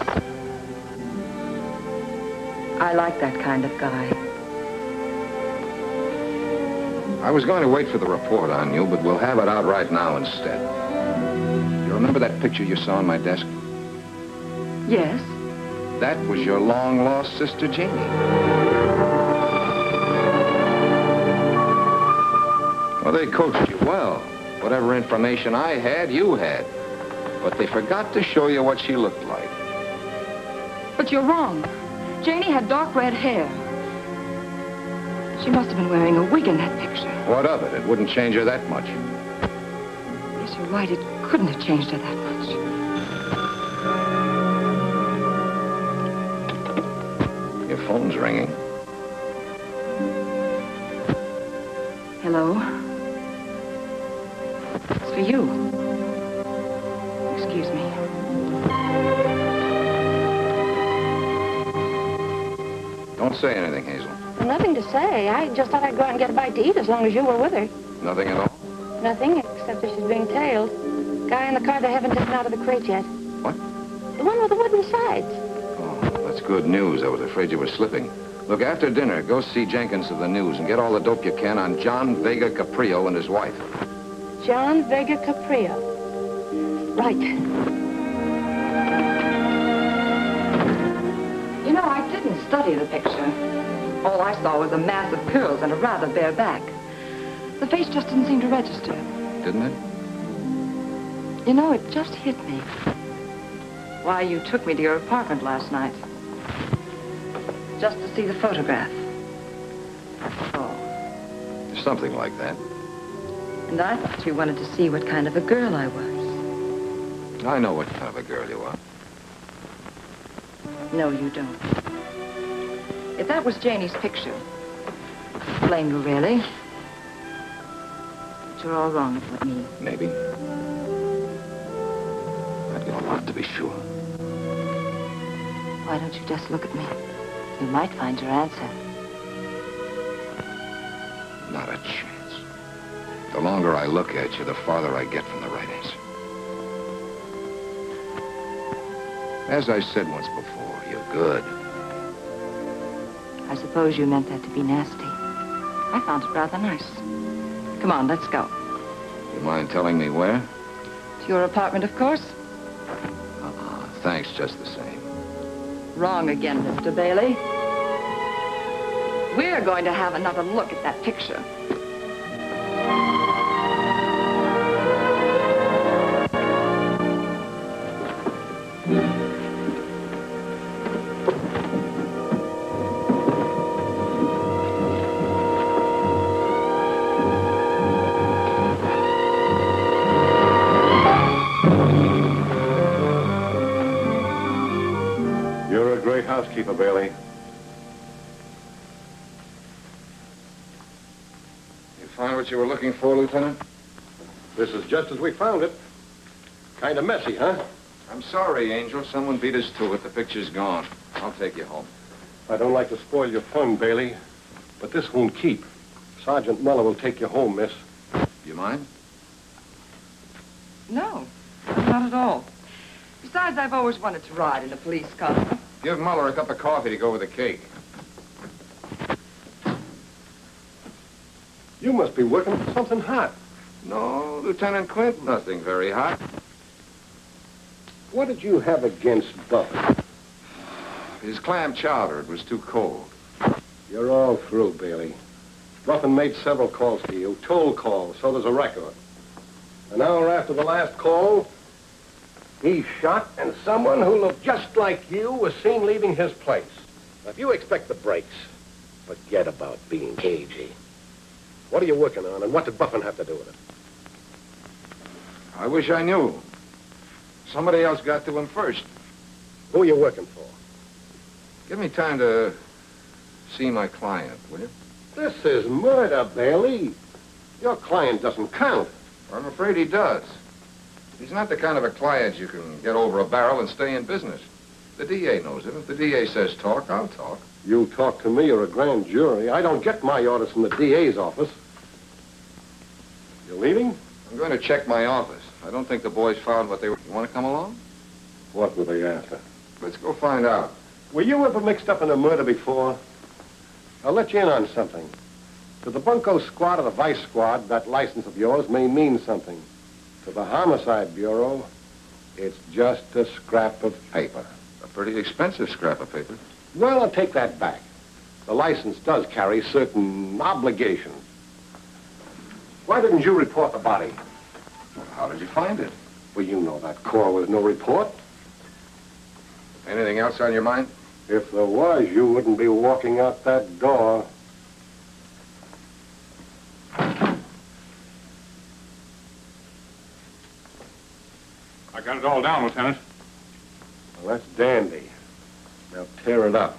[SPEAKER 1] I like that kind of guy.
[SPEAKER 2] I was going to wait for the report on you, but we'll have it out right now instead. You remember that picture you saw on my desk?
[SPEAKER 1] Yes.
[SPEAKER 2] That was your long-lost sister, Janie. Well, they coached you well. Whatever information I had, you had. But they forgot to show you what she looked like.
[SPEAKER 1] But you're wrong. Janie had dark red hair. She must have been wearing a wig in that picture.
[SPEAKER 2] What of it? It wouldn't change her that much.
[SPEAKER 1] Yes, you're right. It couldn't have changed her that much.
[SPEAKER 2] Your phone's ringing.
[SPEAKER 1] Hello? It's for you. Excuse me.
[SPEAKER 2] Don't say anything, Hazel.
[SPEAKER 8] Nothing to say. I just thought I'd go out and get a bite to eat as long as you were with her.
[SPEAKER 2] Nothing at all?
[SPEAKER 8] Nothing, except that she's being tailed. Guy in the car they haven't taken out of the crate yet.
[SPEAKER 2] What?
[SPEAKER 8] The one with the wooden sides.
[SPEAKER 2] Oh, that's good news. I was afraid you were slipping. Look, after dinner, go see Jenkins of the News and get all the dope you can on John Vega Caprio and his wife.
[SPEAKER 8] John Vega Caprio.
[SPEAKER 1] Right. You know, I didn't study the picture. All I saw was a mass of curls and a rather bare back. The face just didn't seem to register.
[SPEAKER 2] Didn't it?
[SPEAKER 1] You know, it just hit me. Why you took me to your apartment last night. Just to see the photograph. Oh.
[SPEAKER 2] Something like that.
[SPEAKER 1] And I thought you wanted to see what kind of a girl I was.
[SPEAKER 2] I know what kind of a girl you are.
[SPEAKER 1] No, you don't. If that was Janie's picture, I blame you, really. But you're all wrong about me.
[SPEAKER 2] Maybe. I'd give a lot to be sure.
[SPEAKER 1] Why don't you just look at me? You might find your answer.
[SPEAKER 2] Not a chance. The longer I look at you, the farther I get from the right answer. As I said once before, you're good.
[SPEAKER 1] I suppose you meant that to be nasty. I found it rather nice. Come on, let's go.
[SPEAKER 2] You mind telling me where?
[SPEAKER 1] To your apartment, of course.
[SPEAKER 2] Thanks just the same.
[SPEAKER 1] Wrong again, Mr. Bailey. We're going to have another look at that picture.
[SPEAKER 9] You're a great housekeeper, Bailey.
[SPEAKER 2] Find what you were looking for, Lieutenant?
[SPEAKER 9] This is just as we found it. Kind of messy, huh?
[SPEAKER 2] I'm sorry, Angel. Someone beat us to it. The picture's gone. I'll take you home.
[SPEAKER 9] I don't like to spoil your fun, Bailey, but this won't keep. Sergeant Muller will take you home, miss.
[SPEAKER 2] You mind?
[SPEAKER 1] No, not at all. Besides, I've always wanted to ride in a police car.
[SPEAKER 2] Give Muller a cup of coffee to go with the cake.
[SPEAKER 9] You must be working for something hot.
[SPEAKER 2] No, Lieutenant Clint, nothing very hot.
[SPEAKER 9] What did you have against Buffett?
[SPEAKER 2] His clam chowder, it was too cold.
[SPEAKER 9] You're all through, Bailey. Ruffin made several calls to you, toll calls, so there's a record. An hour after the last call, he shot, and someone who looked just like you was seen leaving his place. Now, if you expect the breaks, forget about being cagey. What are you working on, and what did Buffin have to do with it?
[SPEAKER 2] I wish I knew. Somebody else got to him first.
[SPEAKER 9] Who are you working for?
[SPEAKER 2] Give me time to see my client, will you?
[SPEAKER 9] This is murder, Bailey. Your client doesn't count.
[SPEAKER 2] I'm afraid he does. He's not the kind of a client you can get over a barrel and stay in business. The DA knows it. If the DA says talk, I'll talk.
[SPEAKER 9] You talk to me or a grand jury. I don't get my orders from the DA's office. You leaving?
[SPEAKER 2] I'm going to check my office. I don't think the boys found what they were... You want to come along?
[SPEAKER 9] What were they after?
[SPEAKER 2] Let's go find out.
[SPEAKER 9] Were you ever mixed up in a murder before? I'll let you in on something. To the Bunko squad or the Vice squad, that license of yours may mean something. To the Homicide Bureau, it's just a scrap of paper.
[SPEAKER 2] A pretty expensive scrap of paper.
[SPEAKER 9] Well, I'll take that back. The license does carry certain obligations. Why didn't you report the body?
[SPEAKER 2] Well, how did you find it?
[SPEAKER 9] Well, you know that call was no report.
[SPEAKER 2] Anything else on your mind?
[SPEAKER 9] If there was, you wouldn't be walking out that door.
[SPEAKER 13] I got it all down, Lieutenant.
[SPEAKER 9] Well, that's dandy. Now tear it up.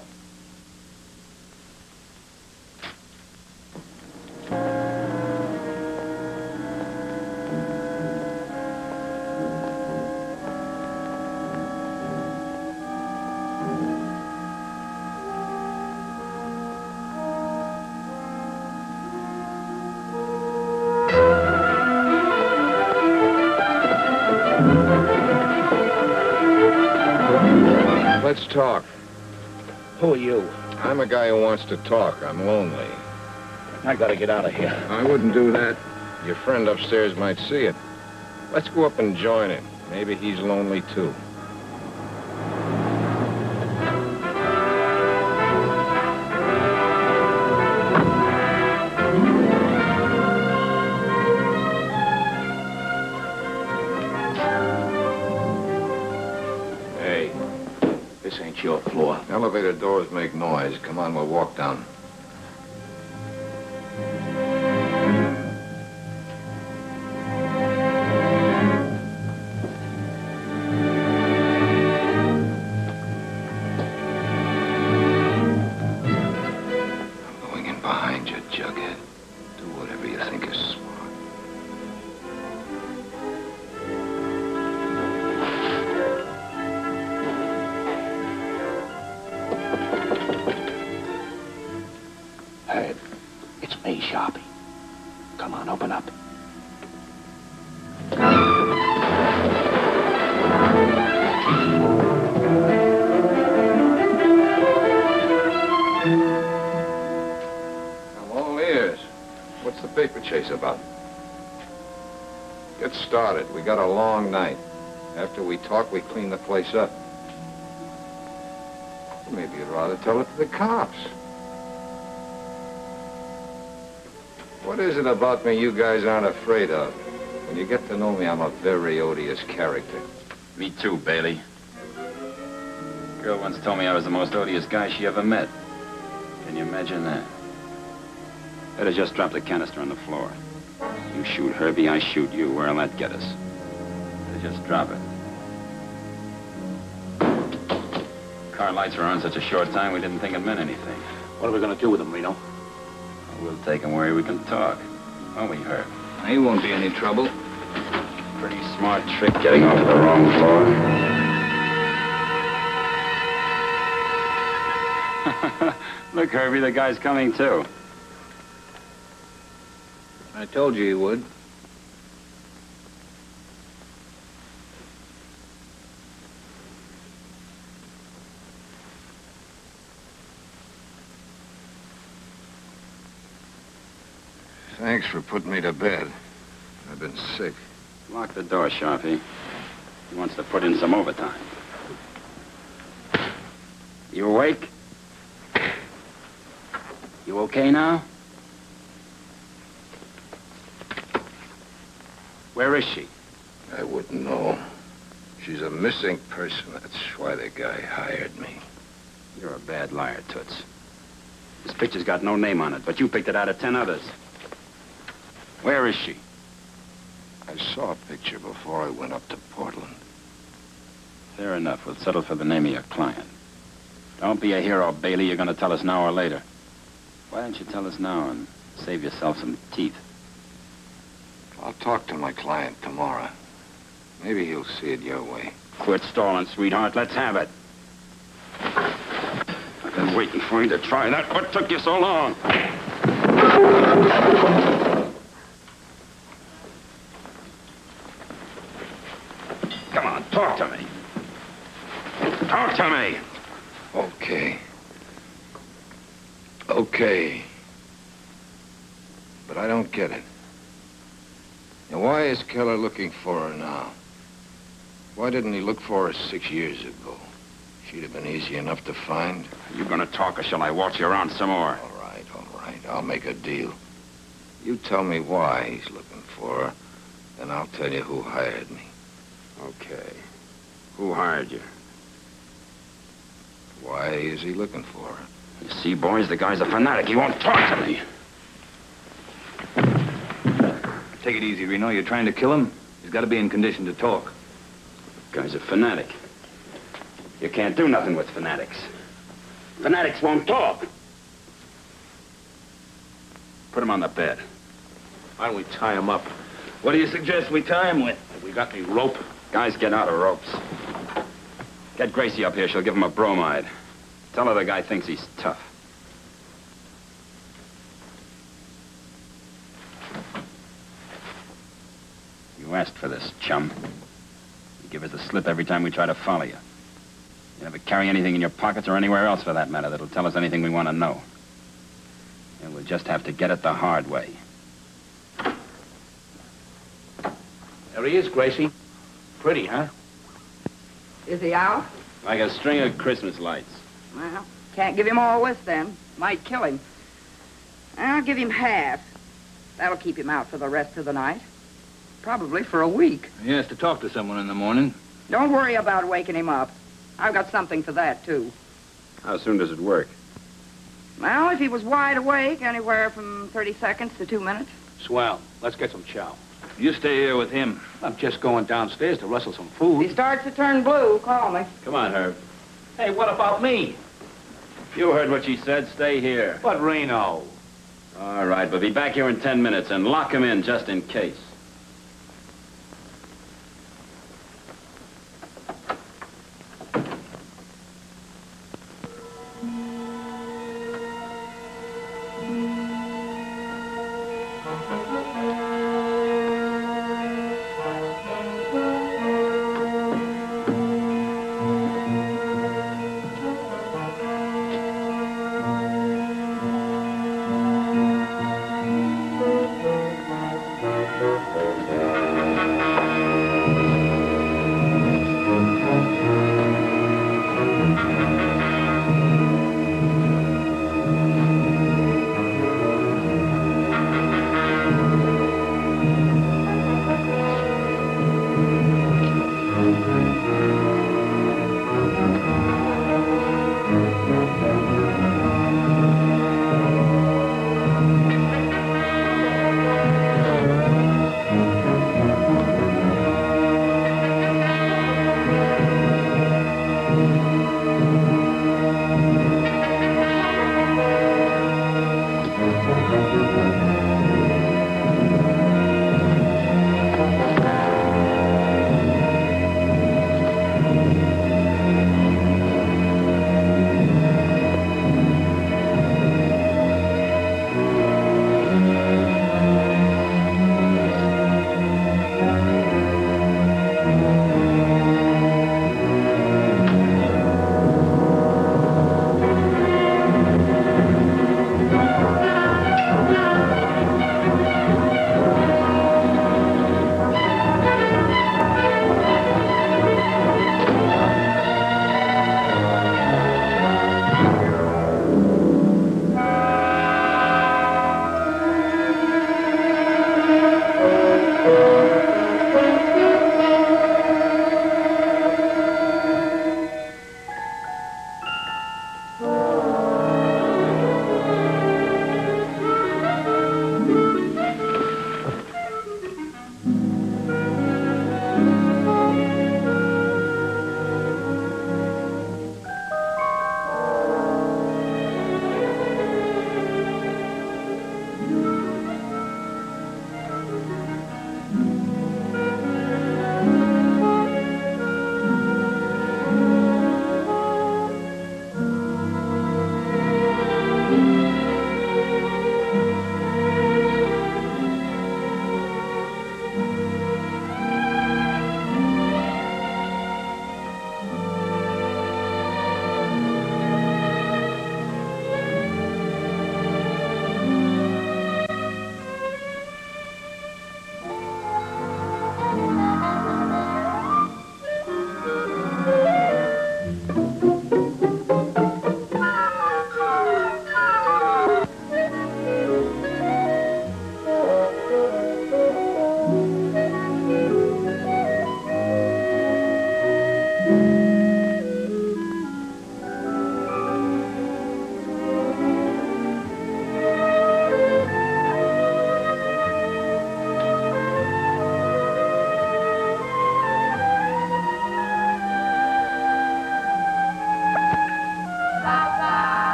[SPEAKER 2] Let's talk.
[SPEAKER 11] Who are you?
[SPEAKER 2] I'm a guy who wants to talk. I'm lonely.
[SPEAKER 11] I gotta get out of here.
[SPEAKER 2] I wouldn't do that. Your friend upstairs might see it. Let's go up and join him. Maybe he's lonely, too.
[SPEAKER 11] Hey, this ain't your floor.
[SPEAKER 2] Elevator doors make noise. Come on, we'll walk down. Chase about. Get started. We got a long night. After we talk, we clean the place up. Maybe you'd rather tell it to the cops. What is it about me you guys aren't afraid of? When you get to know me, I'm a very odious character.
[SPEAKER 14] Me too, Bailey. Girl once told me I was the most odious guy she ever met. Can you imagine that? Better just drop the canister on the floor. You shoot Herbie, I shoot you. Where'll that get us? Better just drop it. Car lights were on such a short time, we didn't think it meant anything.
[SPEAKER 11] What are we gonna do with him, Reno?
[SPEAKER 14] We'll take him where we can talk. Won't we, Herb?
[SPEAKER 7] He won't be any trouble.
[SPEAKER 14] Pretty smart trick getting off the wrong floor. Look, Herbie, the guy's coming too.
[SPEAKER 7] I told you he would.
[SPEAKER 2] Thanks for putting me to bed. I've been sick.
[SPEAKER 14] Lock the door, Sharpie. He wants to put in some overtime. You awake? You okay now? Where is she?
[SPEAKER 2] I wouldn't know. She's a missing person. That's why the guy hired me.
[SPEAKER 14] You're a bad liar, Toots. This picture's got no name on it, but you picked it out of 10 others. Where is she?
[SPEAKER 2] I saw a picture before I went up to Portland.
[SPEAKER 14] Fair enough. We'll settle for the name of your client. Don't be a hero, Bailey. You're going to tell us now or later. Why don't you tell us now and save yourself some teeth?
[SPEAKER 2] I'll talk to my client tomorrow. Maybe he'll see it your way.
[SPEAKER 14] Quit stalling, sweetheart. Let's have it. I've been waiting for you to try that. What took you so long? Come on, talk to me. Talk to me.
[SPEAKER 2] Okay. Okay. But I don't get it. Now, why is Keller looking for her now? Why didn't he look for her 6 years ago? She'd have been easy enough to find.
[SPEAKER 14] Are you gonna talk, or shall I waltz you around some more?
[SPEAKER 2] All right. I'll make a deal. You tell me why he's looking for her, then I'll tell you who hired me.
[SPEAKER 14] Okay. Who hired you?
[SPEAKER 2] Why is he looking for her?
[SPEAKER 14] You see, boys, the guy's a fanatic. He won't talk to me.
[SPEAKER 7] Take it easy, Reno. You're trying to kill him? He's got to be in condition to talk.
[SPEAKER 14] The guy's a fanatic. You can't do nothing with fanatics. Fanatics won't talk. Put him on the bed.
[SPEAKER 11] Why don't we tie him up? What do you suggest we tie him with? Have we got any rope?
[SPEAKER 14] Guys, get out of ropes. Get Gracie up here. She'll give him a bromide. Tell her the guy thinks he's tough. You asked for this, chum. You give us the slip every time we try to follow you. You never carry anything in your pockets or anywhere else, for that matter, that'll tell us anything we want to know. And we'll just have to get it the hard way.
[SPEAKER 11] There he is, Gracie.
[SPEAKER 6] Pretty, huh?
[SPEAKER 10] Is he out?
[SPEAKER 14] Like a string of Christmas lights.
[SPEAKER 10] Well, can't give him all this then. Might kill him. I'll give him half. That'll keep him out for the rest of the night. Probably for a week.
[SPEAKER 6] He has to talk to someone in the morning.
[SPEAKER 10] Don't worry about waking him up. I've got something for that, too.
[SPEAKER 14] How soon does it work?
[SPEAKER 10] Well, if he was wide awake, anywhere from 30 seconds to 2 minutes.
[SPEAKER 6] Swell. Let's get some chow. You stay here with him. I'm just going downstairs to rustle some food.
[SPEAKER 10] If he starts to turn blue, call me.
[SPEAKER 14] Come on, Herb.
[SPEAKER 6] Hey, what about me?
[SPEAKER 14] You heard what she said. Stay here.
[SPEAKER 6] But Reno.
[SPEAKER 14] All right, but be back here in 10 minutes and lock him in just in case.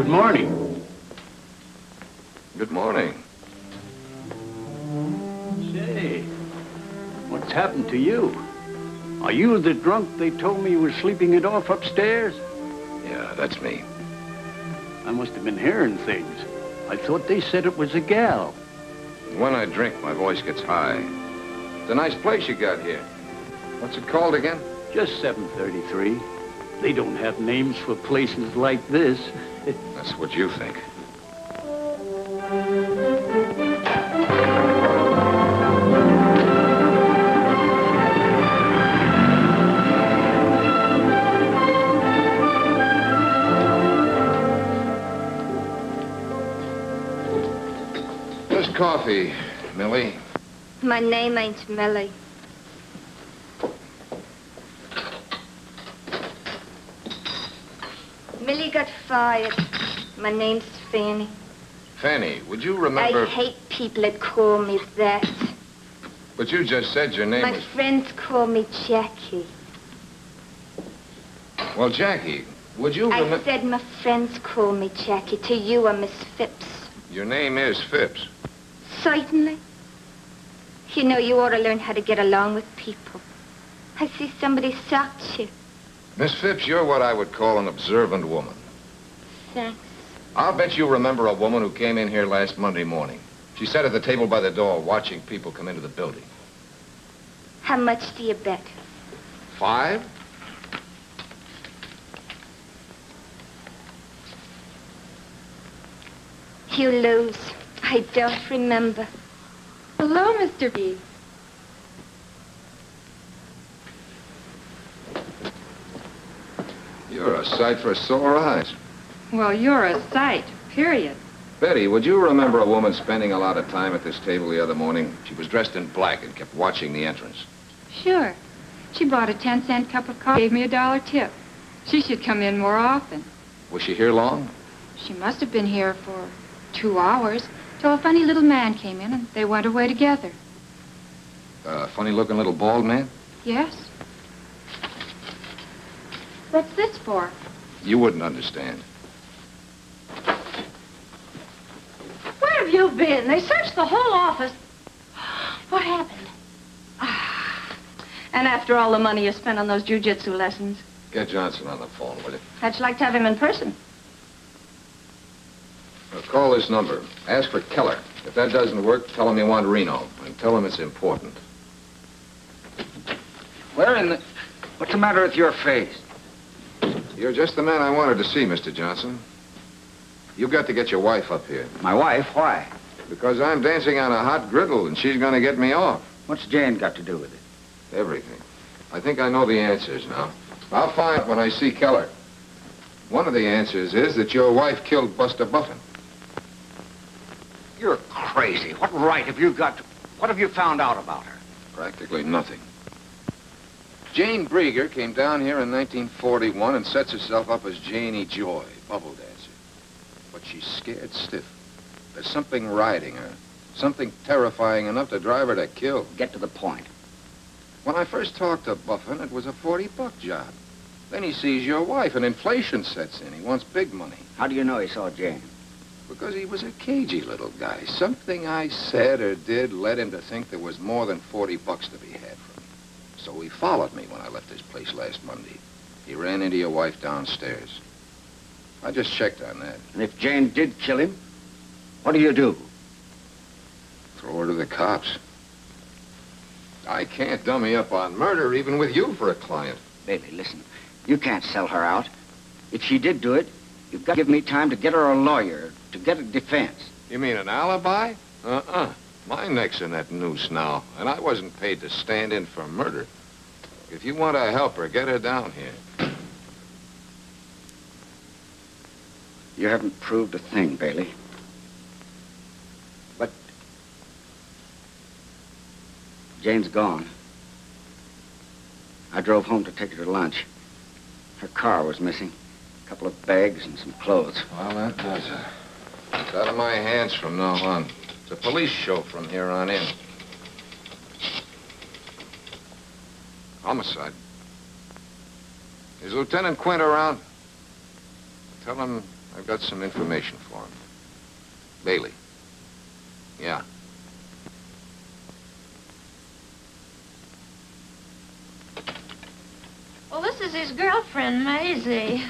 [SPEAKER 15] morning.
[SPEAKER 2] Good morning.
[SPEAKER 15] Say, what's happened to you? Are you the drunk they told me was sleeping it off upstairs?
[SPEAKER 2] Yeah, that's me.
[SPEAKER 15] I must have been hearing things. I thought they said it was a gal.
[SPEAKER 2] When I drink, my voice gets high. It's a nice place you got here. What's it called again?
[SPEAKER 15] Just 733. They don't have names for places like this.
[SPEAKER 2] That's what you think. Just coffee, Millie.
[SPEAKER 16] My name ain't Millie. Millie got fired. My name's Fanny.
[SPEAKER 2] Fanny, would you remember...
[SPEAKER 16] I hate people that call me that.
[SPEAKER 2] But you just said your name
[SPEAKER 16] My
[SPEAKER 2] was...
[SPEAKER 16] friends call me Jackie.
[SPEAKER 2] Well, Jackie, would you
[SPEAKER 16] I
[SPEAKER 2] remember...
[SPEAKER 16] said my friends call me Jackie. To you, I'm Miss Phipps.
[SPEAKER 2] Your name is Phipps.
[SPEAKER 16] Certainly. You know, you ought to learn how to get along with people. I see somebody socked you.
[SPEAKER 2] Miss Phipps, you're what I would call an observant woman.
[SPEAKER 16] Thanks.
[SPEAKER 2] I'll bet you remember a woman who came in here last Monday morning. She sat at the table by the door watching people come into the building.
[SPEAKER 16] How much do you bet?
[SPEAKER 2] 5?
[SPEAKER 16] You lose. I don't remember.
[SPEAKER 1] Hello, Mr. B.
[SPEAKER 2] You're a sight for sore eyes.
[SPEAKER 1] Well, you're a sight, period.
[SPEAKER 2] Betty, would you remember a woman spending a lot of time at this table the other morning? She was dressed in black and kept watching the entrance.
[SPEAKER 1] Sure. She bought a 10-cent cup of coffee, gave me a $1 tip. She should come in more often.
[SPEAKER 2] Was she here long?
[SPEAKER 1] She must have been here for 2 hours, till a funny little man came in and they went away together.
[SPEAKER 2] A funny-looking little bald man?
[SPEAKER 1] Yes. What's this for?
[SPEAKER 2] You wouldn't understand.
[SPEAKER 8] Where have you been? They searched the whole office. What happened?
[SPEAKER 1] And after all the money you spent on those jiu-jitsu lessons,
[SPEAKER 2] Get Johnson on the phone, will you?
[SPEAKER 1] how'd you like to have him in person?
[SPEAKER 2] Now, call this number. Ask for Keller. If that doesn't work, tell him you want Reno. And tell him it's important.
[SPEAKER 4] Where in the... What's the matter with your face?
[SPEAKER 2] You're just the man I wanted to see, Mr. Johnson. You've got to get your wife up here.
[SPEAKER 4] My wife? Why?
[SPEAKER 2] Because I'm dancing on a hot griddle, and she's going to get me off.
[SPEAKER 4] What's Jane got to do with it?
[SPEAKER 2] Everything. I think I know the answers now. I'll find when I see Keller. One of the answers is that your wife killed Buster Buffin.
[SPEAKER 4] You're crazy. What right have you got to... What have you found out about her?
[SPEAKER 2] Practically nothing. Jane Brieger came down here in 1941 and sets herself up as Janie Joy, bubble dancer. But she's scared stiff. There's something riding her. Something terrifying enough to drive her to kill.
[SPEAKER 4] Get to the point.
[SPEAKER 2] When I first talked to Buffin, it was a $40 job. Then he sees your wife, and inflation sets in. He wants big money.
[SPEAKER 4] How do you know he saw Jane?
[SPEAKER 2] Because he was a cagey little guy. Something I said or did led him to think there was more than $40 to be had from me. So he followed me when I left this place last Monday. He ran into your wife downstairs. I just checked on that.
[SPEAKER 4] And if Jane did kill him, what do you do?
[SPEAKER 2] Throw her to the cops. I can't dummy up on murder, even with you for a client.
[SPEAKER 4] Bailey, listen. You can't sell her out. If she did do it, you've got to give me time to get her a lawyer, to get a defense.
[SPEAKER 2] You mean an alibi? My neck's in that noose now, and I wasn't paid to stand in for murder. If you want to help her, get her down here.
[SPEAKER 4] You haven't proved a thing, Bailey. But Jane's gone. I drove home to take her to lunch. Her car was missing. A couple of bags and some clothes.
[SPEAKER 2] Well, that does it. It's out of my hands from now on. It's a police show from here on in. Homicide. Is Lieutenant Quint around? Tell him I've got some information for him. Bailey. Yeah.
[SPEAKER 17] Well, this is his girlfriend, Maisie.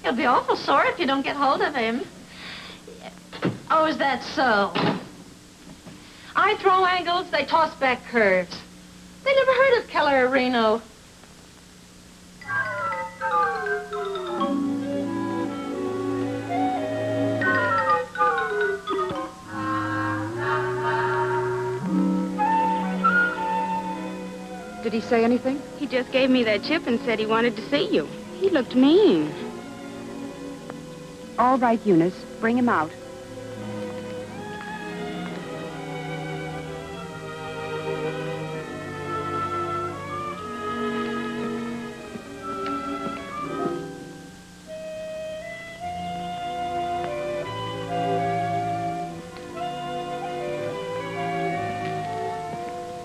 [SPEAKER 17] He'll be awful sore if you don't get hold of him. Oh, is that so? I throw angles, they toss back curves. They never heard of Keller or Reno.
[SPEAKER 3] Did he say anything?
[SPEAKER 18] He just gave me that chip and said he wanted to see you. He looked mean. All right, Eunice. Bring him out.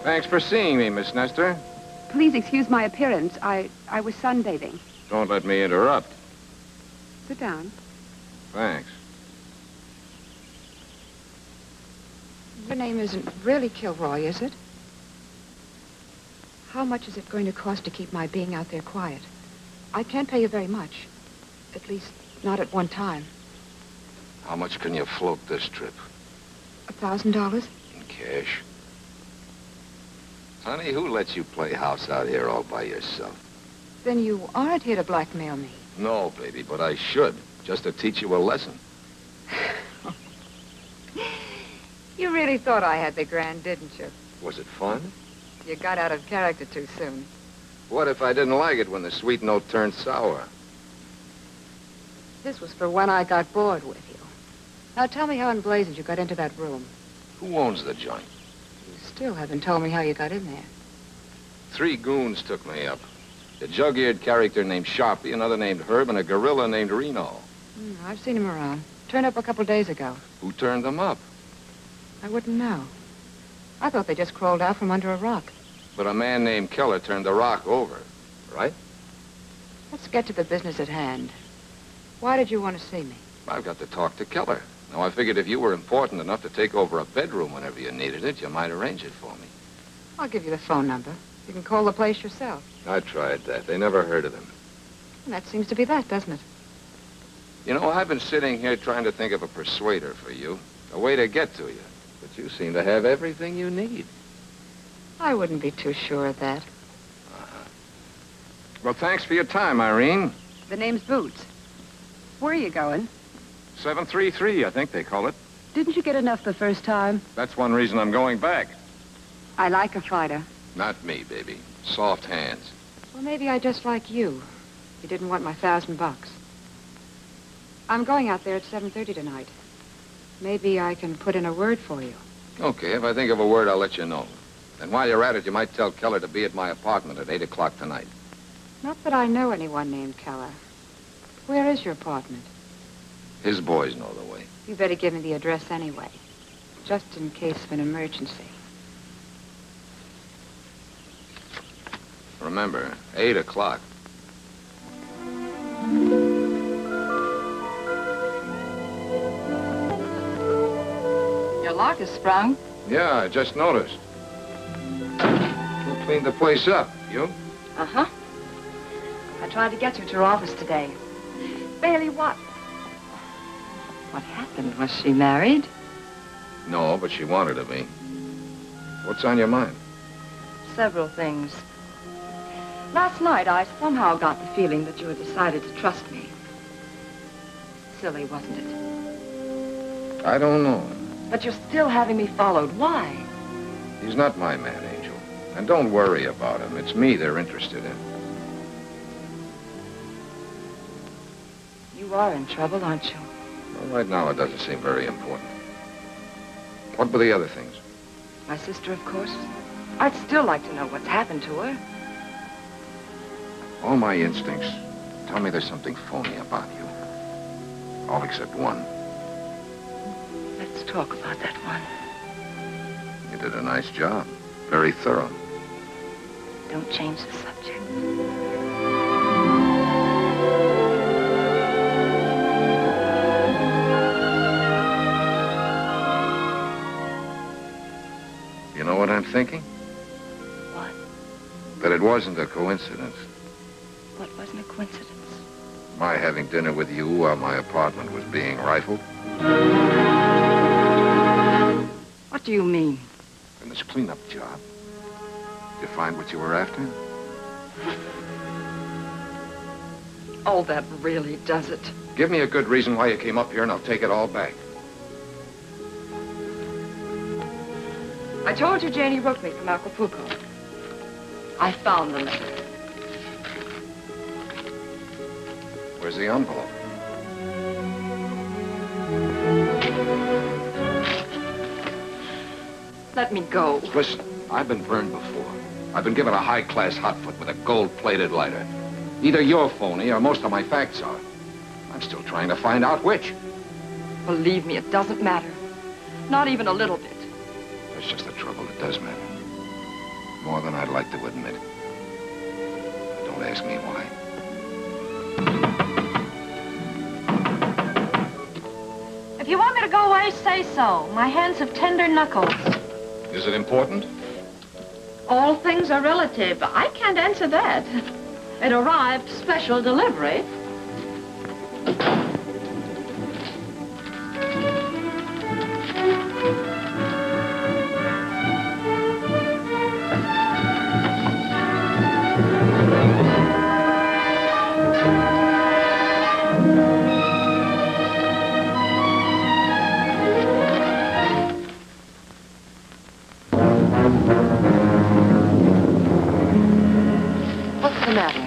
[SPEAKER 2] Thanks for seeing me, Miss Nestor.
[SPEAKER 18] Please excuse my appearance. I was sunbathing.
[SPEAKER 2] Don't let me interrupt.
[SPEAKER 18] Sit down.
[SPEAKER 2] Thanks.
[SPEAKER 3] Your name isn't really Kilroy, is it? How much is it going to cost to keep my being out there quiet? I can't pay you very much. At least, not at one time.
[SPEAKER 2] How much can you float this trip?
[SPEAKER 3] $1,000?
[SPEAKER 2] In cash. Honey, who lets you play house out here all by yourself?
[SPEAKER 3] Then you aren't here to blackmail me.
[SPEAKER 2] No, baby, but I should, just to teach you a lesson.
[SPEAKER 3] You really thought I had the grand, didn't you?
[SPEAKER 2] Was it fun?
[SPEAKER 3] You got out of character too soon.
[SPEAKER 2] What if I didn't like it when the sweet note turned sour?
[SPEAKER 3] This was for when I got bored with you. Now tell me how in blazes you got into that room.
[SPEAKER 2] Who owns the joint?
[SPEAKER 3] You still haven't told me how you got in there.
[SPEAKER 2] 3 goons took me up. A jug-eared character named Sharpie, another named Herb, and a gorilla named Reno.
[SPEAKER 3] I've seen him around. Turned up a couple days ago.
[SPEAKER 2] Who turned them up?
[SPEAKER 3] I wouldn't know. I thought they just crawled out from under a rock.
[SPEAKER 2] But a man named Keller turned the rock over, right?
[SPEAKER 3] Let's get to the business at hand. Why did you want to see me?
[SPEAKER 2] I've got to talk to Keller. Now, I figured if you were important enough to take over a bedroom whenever you needed it, you might arrange it for me.
[SPEAKER 3] I'll give you the phone number. You can call the place yourself.
[SPEAKER 2] I tried that. They never heard of him.
[SPEAKER 3] And that seems to be that, doesn't it?
[SPEAKER 2] You know, I've been sitting here trying to think of a persuader for you, a way to get to you. But you seem to have everything you need.
[SPEAKER 3] I wouldn't be too sure of that.
[SPEAKER 2] Well, thanks for your time, Irene.
[SPEAKER 18] The name's Boots. Where are you going?
[SPEAKER 2] 733, I think they call it.
[SPEAKER 18] Didn't you get enough the first time?
[SPEAKER 2] That's one reason I'm going back.
[SPEAKER 18] I like a fighter.
[SPEAKER 2] Not me, baby. Soft hands.
[SPEAKER 3] Well, maybe I just like you. You didn't want my $1,000. I'm going out there at 7:30 tonight. Maybe I can put in a word for you.
[SPEAKER 2] Okay, if I think of a word, I'll let you know. And while you're at it, you might tell Keller to be at my apartment at 8 o'clock tonight.
[SPEAKER 3] Not that I know anyone named Keller. Where is your apartment?
[SPEAKER 2] His boys know the way.
[SPEAKER 3] You better give me the address anyway, just in case of an emergency.
[SPEAKER 2] Remember, 8 o'clock.
[SPEAKER 1] Your lock is sprung.
[SPEAKER 2] Yeah, I just noticed. Who cleaned the place up? You?
[SPEAKER 1] Uh-huh. I tried to get you to her office today. Bailey, what? What happened? Was she married?
[SPEAKER 2] No, but she wanted to be. What's on your mind?
[SPEAKER 1] Several things. Last night, I somehow got the feeling that you had decided to trust me. Silly, wasn't it?
[SPEAKER 2] I don't know.
[SPEAKER 1] But you're still having me followed. Why?
[SPEAKER 2] He's not my man, Angel. And don't worry about him. It's me they're interested in.
[SPEAKER 1] You are in trouble, aren't you?
[SPEAKER 2] Well, right now, it doesn't seem very important. What were the other things?
[SPEAKER 1] My sister, of course. I'd still like to know what's happened to her.
[SPEAKER 2] All my instincts tell me there's something phony about you. All except one.
[SPEAKER 1] Let's talk about that one.
[SPEAKER 2] You did a nice job. Very thorough.
[SPEAKER 1] Don't change the subject.
[SPEAKER 2] That it wasn't a coincidence.
[SPEAKER 1] What wasn't a coincidence?
[SPEAKER 2] My having dinner with you while my apartment was being rifled.
[SPEAKER 1] What do you mean?
[SPEAKER 2] In this cleanup job. Did you find what you were after?
[SPEAKER 1] Oh, that really does it.
[SPEAKER 2] Give me a good reason why you came up here and I'll take it all back.
[SPEAKER 1] I told you Janie wrote me from Acapulco. I found the letter.
[SPEAKER 2] Where's the envelope?
[SPEAKER 1] Let me go.
[SPEAKER 2] Listen, I've been burned before. I've been given a high-class hotfoot with a gold-plated lighter. Either you're phony or most of my facts are. I'm still trying to find out which.
[SPEAKER 1] Believe me, it doesn't matter. Not even a little bit.
[SPEAKER 2] That's just the trouble. It does matter. More than I'd like to admit. Don't ask me why.
[SPEAKER 17] If you want me to go away, say so. My hands have tender knuckles.
[SPEAKER 2] Is it important?
[SPEAKER 17] All things are relative. I can't answer that. It arrived special delivery.
[SPEAKER 1] What's the matter?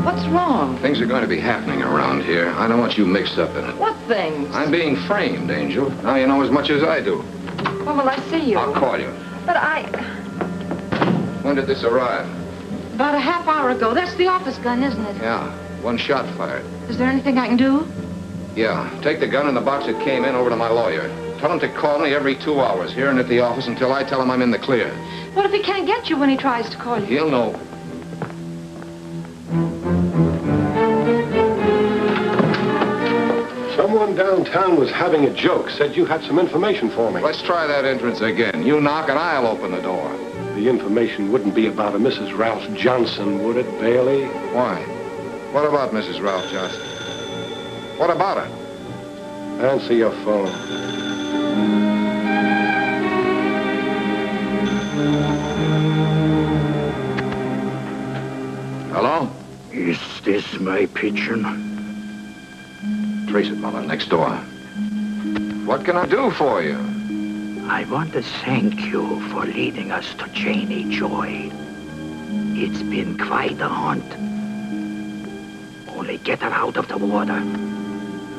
[SPEAKER 1] What's wrong?
[SPEAKER 2] Things are going to be happening around here. I don't want you mixed up in it.
[SPEAKER 1] What things?
[SPEAKER 2] I'm being framed, Angel. Now you know as much as I do.
[SPEAKER 1] When will I see you?
[SPEAKER 2] I'll call you.
[SPEAKER 17] But
[SPEAKER 2] When did this arrive?
[SPEAKER 17] about a half hour ago. That's the office gun, isn't it?
[SPEAKER 2] Yeah, one shot fired.
[SPEAKER 17] Is there anything I can do?
[SPEAKER 2] Yeah, take the gun and the box that came in over to my lawyer. Tell him to call me every 2 hours here and at the office until I tell him I'm in the clear.
[SPEAKER 17] What if he can't get you when he tries to call you?
[SPEAKER 2] He'll know.
[SPEAKER 9] Someone downtown was having a joke, said you had some information for me.
[SPEAKER 2] Let's try that entrance again. You knock and I'll open the door.
[SPEAKER 9] The information wouldn't be about a Mrs. Ralph Johnson, would it, Bailey?
[SPEAKER 2] Why? What about Mrs. Ralph Johnson? What about her?
[SPEAKER 9] Answer your phone.
[SPEAKER 2] Hello?
[SPEAKER 11] Is this my pigeon?
[SPEAKER 2] Trace it, Mother, next door. What can I do for you?
[SPEAKER 11] I want to thank you for leading us to Janie Joy. It's been quite a hunt. Only get her out of the water.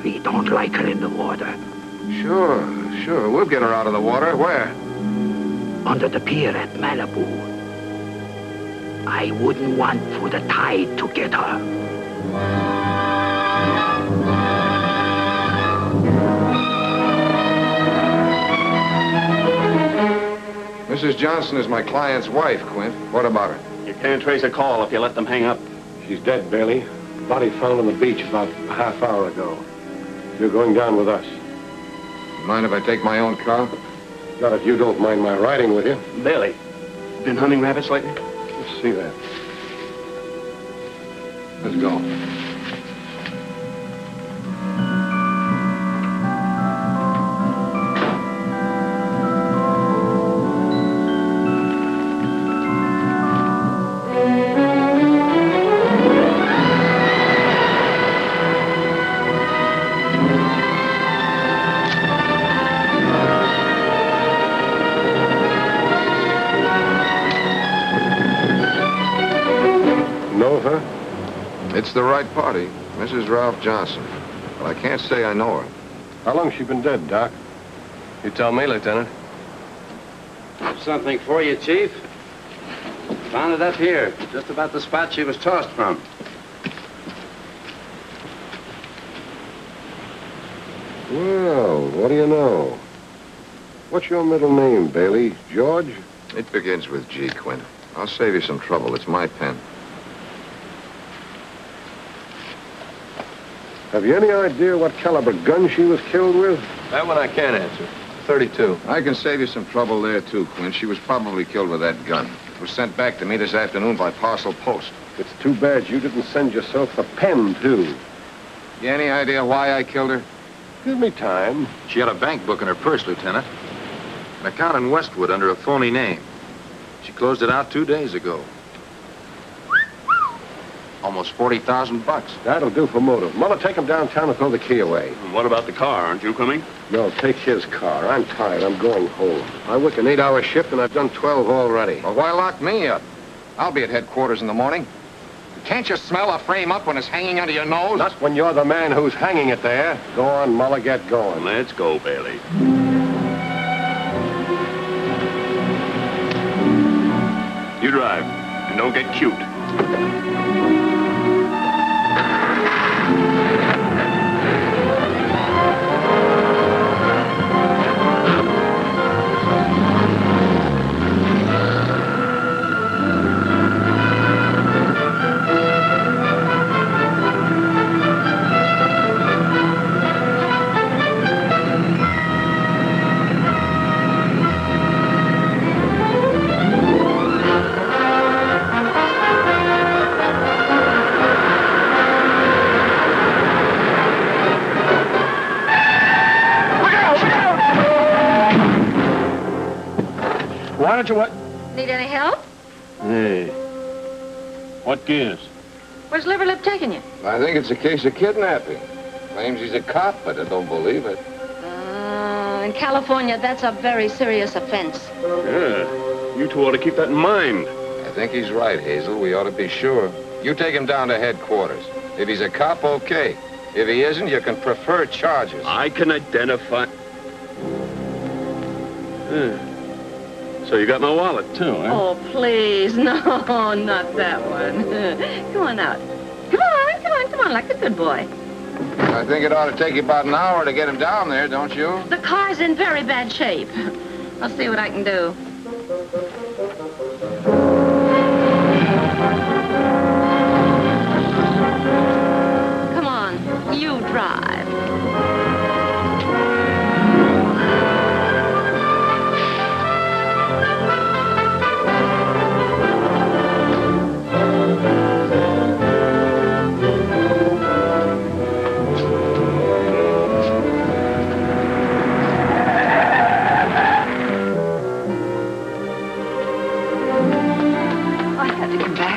[SPEAKER 11] We don't like her in the water.
[SPEAKER 2] Sure. We'll get her out of the water. Where?
[SPEAKER 11] Under the pier at Malibu. I wouldn't want for the tide to get her.
[SPEAKER 2] Mrs. Johnson is my client's wife, Quint. What about her?
[SPEAKER 15] You can't trace a call if you let them hang up.
[SPEAKER 9] She's dead, Bailey. Body found on the beach about a half hour ago. You're going down with us.
[SPEAKER 2] Mind if I take my own car?
[SPEAKER 9] Not if you don't mind my riding with you.
[SPEAKER 15] Bailey, been hunting rabbits lately?
[SPEAKER 9] Let's see that.
[SPEAKER 2] Let's go. It's the right party, Mrs. Ralph Johnson. But I can't say I know her.
[SPEAKER 9] How long's she been dead, Doc? You tell me, Lieutenant.
[SPEAKER 5] Something for you, Chief. Found it up here, just about the spot she was tossed from.
[SPEAKER 9] Well, what do you know? What's your middle name, Bailey? George?
[SPEAKER 2] It begins with G, Quint. I'll save you some trouble. It's my pen.
[SPEAKER 9] Have you any idea what caliber gun she was killed with?
[SPEAKER 13] That one I can't answer.
[SPEAKER 2] 32. I can save you some trouble there, too, Quinn. She was probably killed with that gun. It was sent back to me this afternoon by parcel post.
[SPEAKER 9] It's too bad you didn't send yourself the pen, too.
[SPEAKER 2] You any idea why I killed her?
[SPEAKER 9] Give me time.
[SPEAKER 2] She had a bank book in her purse, Lieutenant. An account in Westwood under a phony name. She closed it out 2 days ago. Almost 40,000 bucks.
[SPEAKER 9] That'll do for motive. Muller, take him downtown and throw the key away.
[SPEAKER 15] What about the car? Aren't you coming?
[SPEAKER 9] No, take his car. I'm tired. I'm going home. I work an 8-hour shift, and I've done 12 already.
[SPEAKER 2] Well, why lock me up? I'll be at headquarters in the morning. Can't you smell a frame up when it's hanging under your nose?
[SPEAKER 9] Not when you're the man who's hanging it there. Go on, Muller, get going.
[SPEAKER 15] Let's go, Bailey. You drive, and don't get cute.
[SPEAKER 9] Why don't you what?
[SPEAKER 17] Need any help?
[SPEAKER 9] Hey. What gives?
[SPEAKER 17] Where's Liverlip taking you?
[SPEAKER 2] I think it's a case of kidnapping. Claims he's a cop, but I don't believe it.
[SPEAKER 17] In California, that's a very serious offense.
[SPEAKER 15] Yeah. You two ought to keep that in mind.
[SPEAKER 2] I think he's right, Hazel. We ought to be sure. You take him down to headquarters. If he's a cop, okay. If he isn't, you can prefer charges.
[SPEAKER 15] I can identify... So you got my wallet, too, eh?
[SPEAKER 17] Oh, please. No, not that one. Come on out. Come on, like a good boy.
[SPEAKER 2] I think it ought to take you about an hour to get him down there, don't you?
[SPEAKER 17] The car's in very bad shape. I'll see what I can do. Come on, you drive.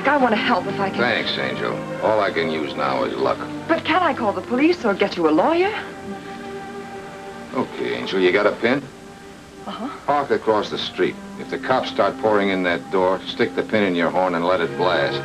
[SPEAKER 1] I want to help if I can.
[SPEAKER 2] Thanks, Angel. All I can use now is luck.
[SPEAKER 1] But can I call the police or get you a lawyer?
[SPEAKER 2] Okay, Angel, you got a pin?
[SPEAKER 1] Uh-huh.
[SPEAKER 2] Park across the street. If the cops start pouring in that door, stick the pin in your horn and let it blast.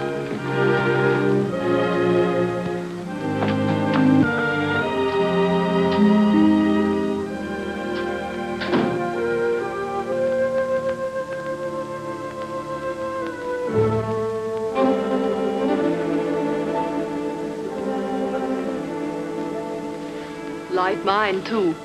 [SPEAKER 3] Light mine, too.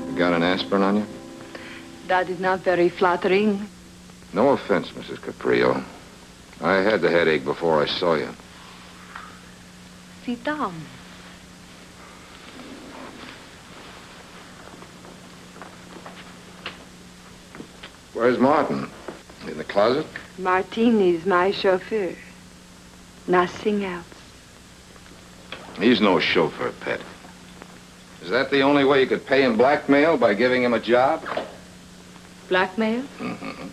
[SPEAKER 2] You got an aspirin on you?
[SPEAKER 3] That is not very flattering.
[SPEAKER 2] No offense, Mrs. Caprio. I had the headache before I saw you.
[SPEAKER 3] Sit down.
[SPEAKER 2] Where's Martin? In the closet?
[SPEAKER 3] Martin is my chauffeur. Nothing else.
[SPEAKER 2] He's no chauffeur, Pet. Is that the only way you could pay him blackmail, by giving him a job?
[SPEAKER 3] Blackmail?
[SPEAKER 2] Mm-hmm.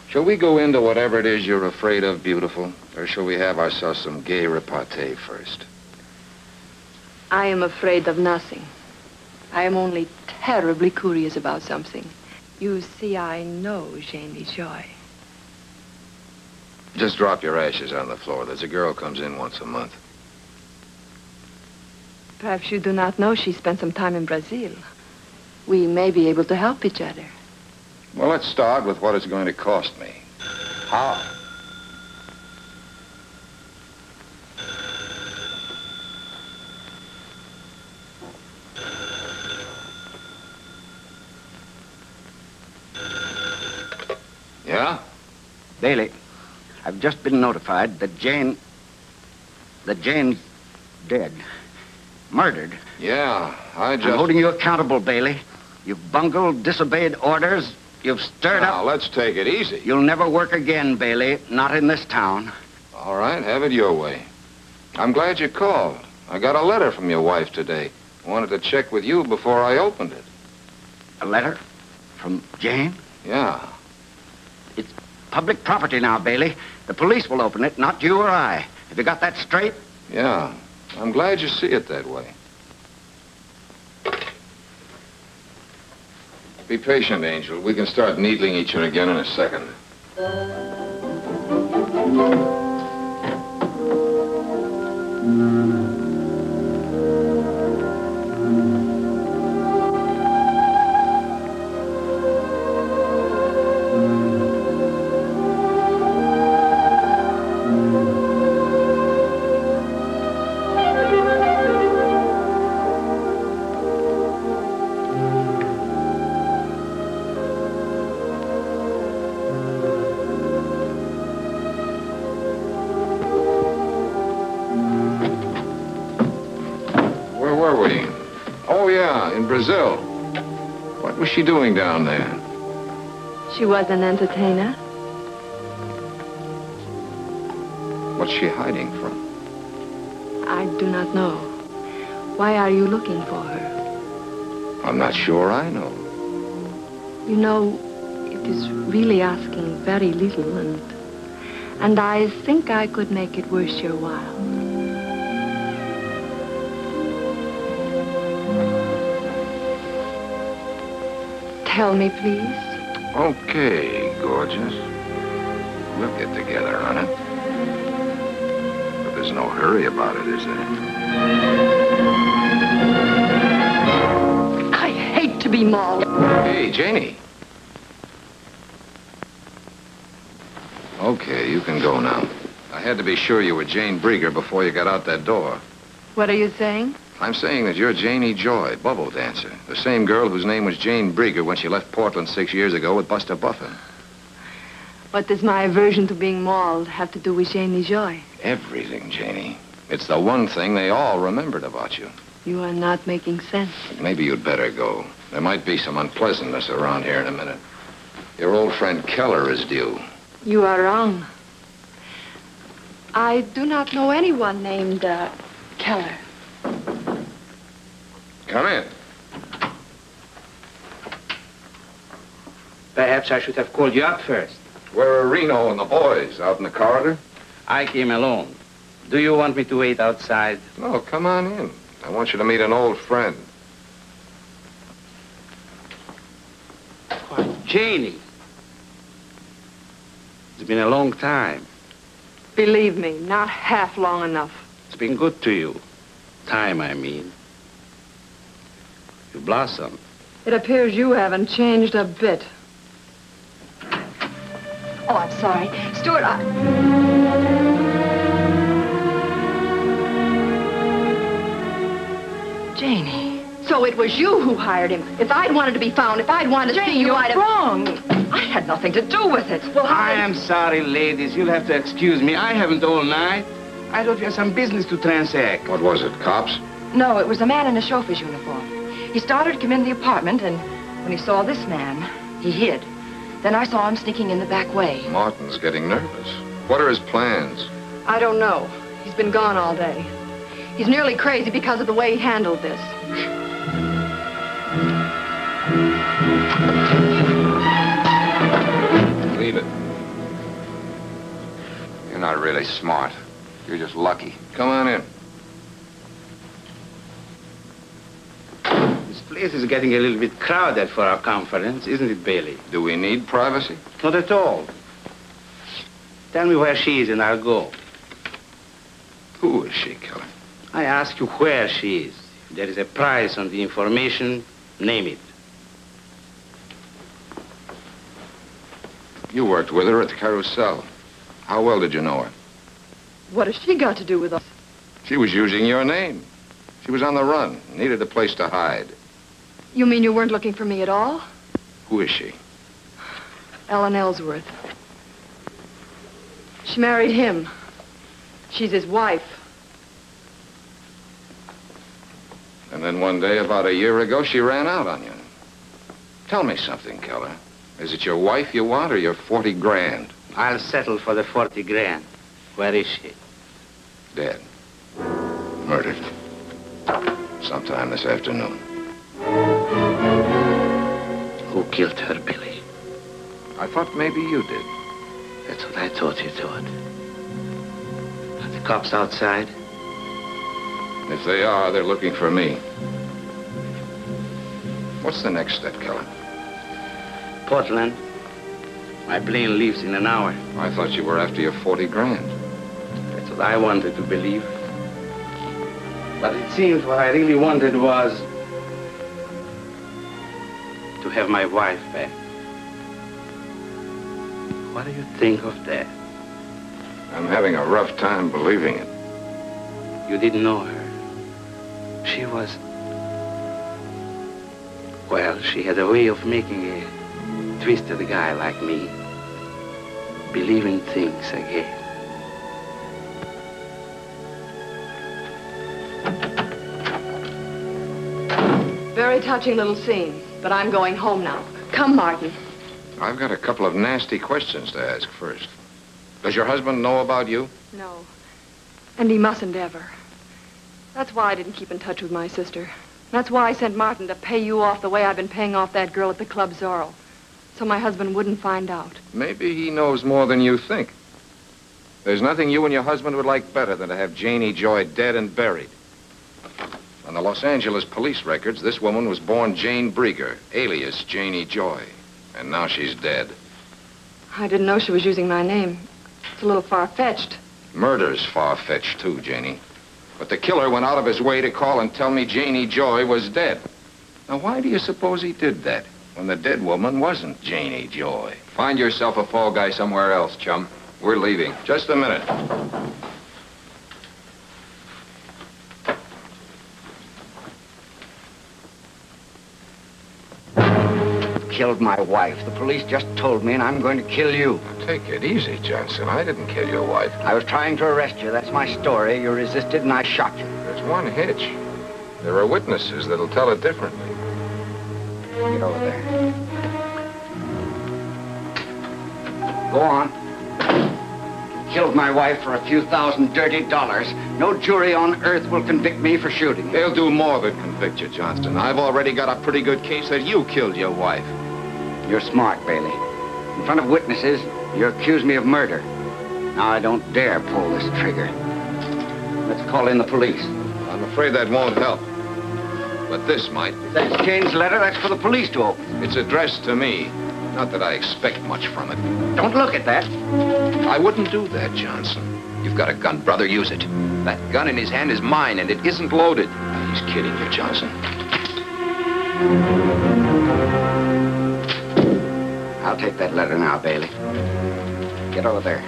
[SPEAKER 2] Shall we go into whatever it is you're afraid of, beautiful? Or shall we have ourselves some gay repartee first?
[SPEAKER 3] I am afraid of nothing. I am only terribly curious about something. You see, I know Janie Joy.
[SPEAKER 2] Just drop your ashes on the floor. There's a girl comes in once a month.
[SPEAKER 3] Perhaps you do not know she spent some time in Brazil. We may be able to help each other.
[SPEAKER 2] Well, let's start with what it's going to cost me. How?
[SPEAKER 4] Bailey, I've just been notified that Jane's dead. Murdered.
[SPEAKER 2] Yeah,
[SPEAKER 4] I'm holding you accountable, Bailey. You've bungled, disobeyed orders. You've stirred up...
[SPEAKER 2] Now, let's take it easy.
[SPEAKER 4] You'll never work again, Bailey. Not in this town.
[SPEAKER 2] All right, have it your way. I'm glad you called. I got a letter from your wife today. I wanted to check with you before I opened it.
[SPEAKER 4] A letter? From Jane?
[SPEAKER 2] Yeah.
[SPEAKER 4] It's public property now, Bailey. The police will open it, not you or I. Have you got that straight?
[SPEAKER 2] Yeah. I'm glad you see it that way. Be patient, Angel. We can start needling each other again in a second. Brazil. What was she doing down there?
[SPEAKER 3] She was an entertainer.
[SPEAKER 2] What's she hiding from?
[SPEAKER 3] I do not know. Why are you looking for her?
[SPEAKER 2] I'm not sure I know.
[SPEAKER 3] You know, it is really asking very little, and I think I could make it worth your while. Tell me, please.
[SPEAKER 2] Okay, gorgeous. We'll get together on it. But there's no hurry about it, is there?
[SPEAKER 3] I hate to be mauled.
[SPEAKER 2] Hey, Janie. Okay, you can go now. I had to be sure you were Jane Brieger before you got out that door.
[SPEAKER 3] What are you saying?
[SPEAKER 2] I'm saying that you're Janie Joy, bubble dancer. The same girl whose name was Jane Brieger when she left Portland 6 years ago with Buster Buffin.
[SPEAKER 3] What does my aversion to being mauled have to do with Janie Joy?
[SPEAKER 2] Everything, Janie. It's the one thing they all remembered about you.
[SPEAKER 3] You are not making sense.
[SPEAKER 2] Maybe you'd better go. There might be some unpleasantness around here in a minute. Your old friend Keller is due.
[SPEAKER 3] You are wrong. I do not know anyone named Keller.
[SPEAKER 2] Come in.
[SPEAKER 5] Perhaps I should have called you up first.
[SPEAKER 2] Where are Reno and the boys? Out in the corridor?
[SPEAKER 5] I came alone. Do you want me to wait outside?
[SPEAKER 2] No, come on in. I want you to meet an old friend.
[SPEAKER 5] Why, Janie. It's been a long time.
[SPEAKER 3] Believe me, not half long enough.
[SPEAKER 5] It's been good to you. Time, I mean. You blossom.
[SPEAKER 3] It appears you haven't changed a bit.
[SPEAKER 1] Oh, I'm sorry. Stuart, Janie.
[SPEAKER 3] So it was you who hired him. If I'd wanted to be found, if I'd wanted to see you, I'd have...
[SPEAKER 1] wrong. I had nothing to do with it. Well,
[SPEAKER 5] I am sorry, ladies. You'll have to excuse me. I haven't all night. I thought you had some business to transact.
[SPEAKER 2] What was it, cops?
[SPEAKER 1] No, it was a man in a chauffeur's uniform. He started to come in the apartment, and when he saw this man, he hid. Then I saw him sneaking in the back way.
[SPEAKER 2] Martin's getting nervous. What are his plans?
[SPEAKER 3] I don't know. He's been gone all day. He's nearly crazy because of the way he handled this.
[SPEAKER 2] Leave it.
[SPEAKER 7] You're not really smart. You're just lucky.
[SPEAKER 2] Come on in.
[SPEAKER 5] This place is getting a little bit crowded for our conference, isn't it, Bailey?
[SPEAKER 2] Do we need privacy?
[SPEAKER 5] Not at all. Tell me where she is and I'll go.
[SPEAKER 2] Who is she, Keller?
[SPEAKER 5] I ask you where she is. If there is a price on the information, name it.
[SPEAKER 2] You worked with her at the Carousel. How well did you know her?
[SPEAKER 3] What has she got to do with us?
[SPEAKER 2] She was using your name. She was on the run, needed a place to hide.
[SPEAKER 3] You mean you weren't looking for me at all?
[SPEAKER 2] Who is she?
[SPEAKER 3] Ellen Ellsworth.
[SPEAKER 1] She married him. She's his wife.
[SPEAKER 2] And then one day, about a year ago, she ran out on you. Tell me something, Keller. Is it your wife you want or your 40 grand?
[SPEAKER 5] I'll settle for the 40 grand. Where is she?
[SPEAKER 2] Dead. Murdered. Sometime this afternoon.
[SPEAKER 5] Who killed her, Billy?
[SPEAKER 2] I thought maybe you did.
[SPEAKER 5] That's what I thought you thought. Are the cops outside?
[SPEAKER 2] If they are, they're looking for me. What's the next step, Keller?
[SPEAKER 5] Portland. My plane leaves in an hour.
[SPEAKER 2] I thought you were after your 40 grand.
[SPEAKER 5] That's what I wanted to believe. But it seems what I really wanted was to have my wife back. What do you think of that?
[SPEAKER 2] I'm having a rough time believing it.
[SPEAKER 5] You didn't know her. She was... Well, she had a way of making a twisted guy like me believe in things again.
[SPEAKER 1] Very touching little scene, but I'm going home now. Come, Martin.
[SPEAKER 2] I've got a couple of nasty questions to ask first. Does your husband know about you?
[SPEAKER 1] No. And he mustn't ever. That's why I didn't keep in touch with my sister. That's why I sent Martin to pay you off the way I've been paying off that girl at the Club Zorro. So my husband wouldn't find out.
[SPEAKER 2] Maybe he knows more than you think. There's nothing you and your husband would like better than to have Janie Joy dead and buried. On the Los Angeles police records, this woman was born Jane Brieger, alias Janie Joy. And now she's dead.
[SPEAKER 1] I didn't know she was using my name. It's a little far-fetched.
[SPEAKER 2] Murder's far-fetched, too, Janie. But the killer went out of his way to call and tell me Janie Joy was dead. Now, why do you suppose he did that, when the dead woman wasn't Janie Joy?
[SPEAKER 7] Find yourself a fall guy somewhere else, chum. We're leaving.
[SPEAKER 2] Just a minute.
[SPEAKER 4] Killed my wife. The police just told me, and I'm going to kill you.
[SPEAKER 2] Take it easy, Johnson. I didn't kill your wife.
[SPEAKER 4] I was trying to arrest you. That's my story. You resisted, and I shot you.
[SPEAKER 2] There's one hitch. There are witnesses that'll tell it differently.
[SPEAKER 4] Get over there. Go on. Killed my wife for a few $1,000 dirty dollars. No jury on earth will convict me for shooting.
[SPEAKER 2] They'll do more than convict you, Johnston. I've already got a pretty good case that you killed your wife.
[SPEAKER 4] You're smart, Bailey. In front of witnesses, you accuse me of murder. Now I don't dare pull this trigger. Let's call in the police.
[SPEAKER 2] I'm afraid that won't help. But this might.
[SPEAKER 4] If that's Jane's letter, that's for the police to open.
[SPEAKER 2] It's addressed to me. Not that I expect much from it.
[SPEAKER 4] Don't look at that.
[SPEAKER 2] I wouldn't do that, Johnson.
[SPEAKER 7] You've got a gun, brother. Use it. That gun in his hand is mine, and it isn't loaded.
[SPEAKER 2] He's kidding you, Johnson.
[SPEAKER 4] I'll take that letter now, Bailey. Get over there.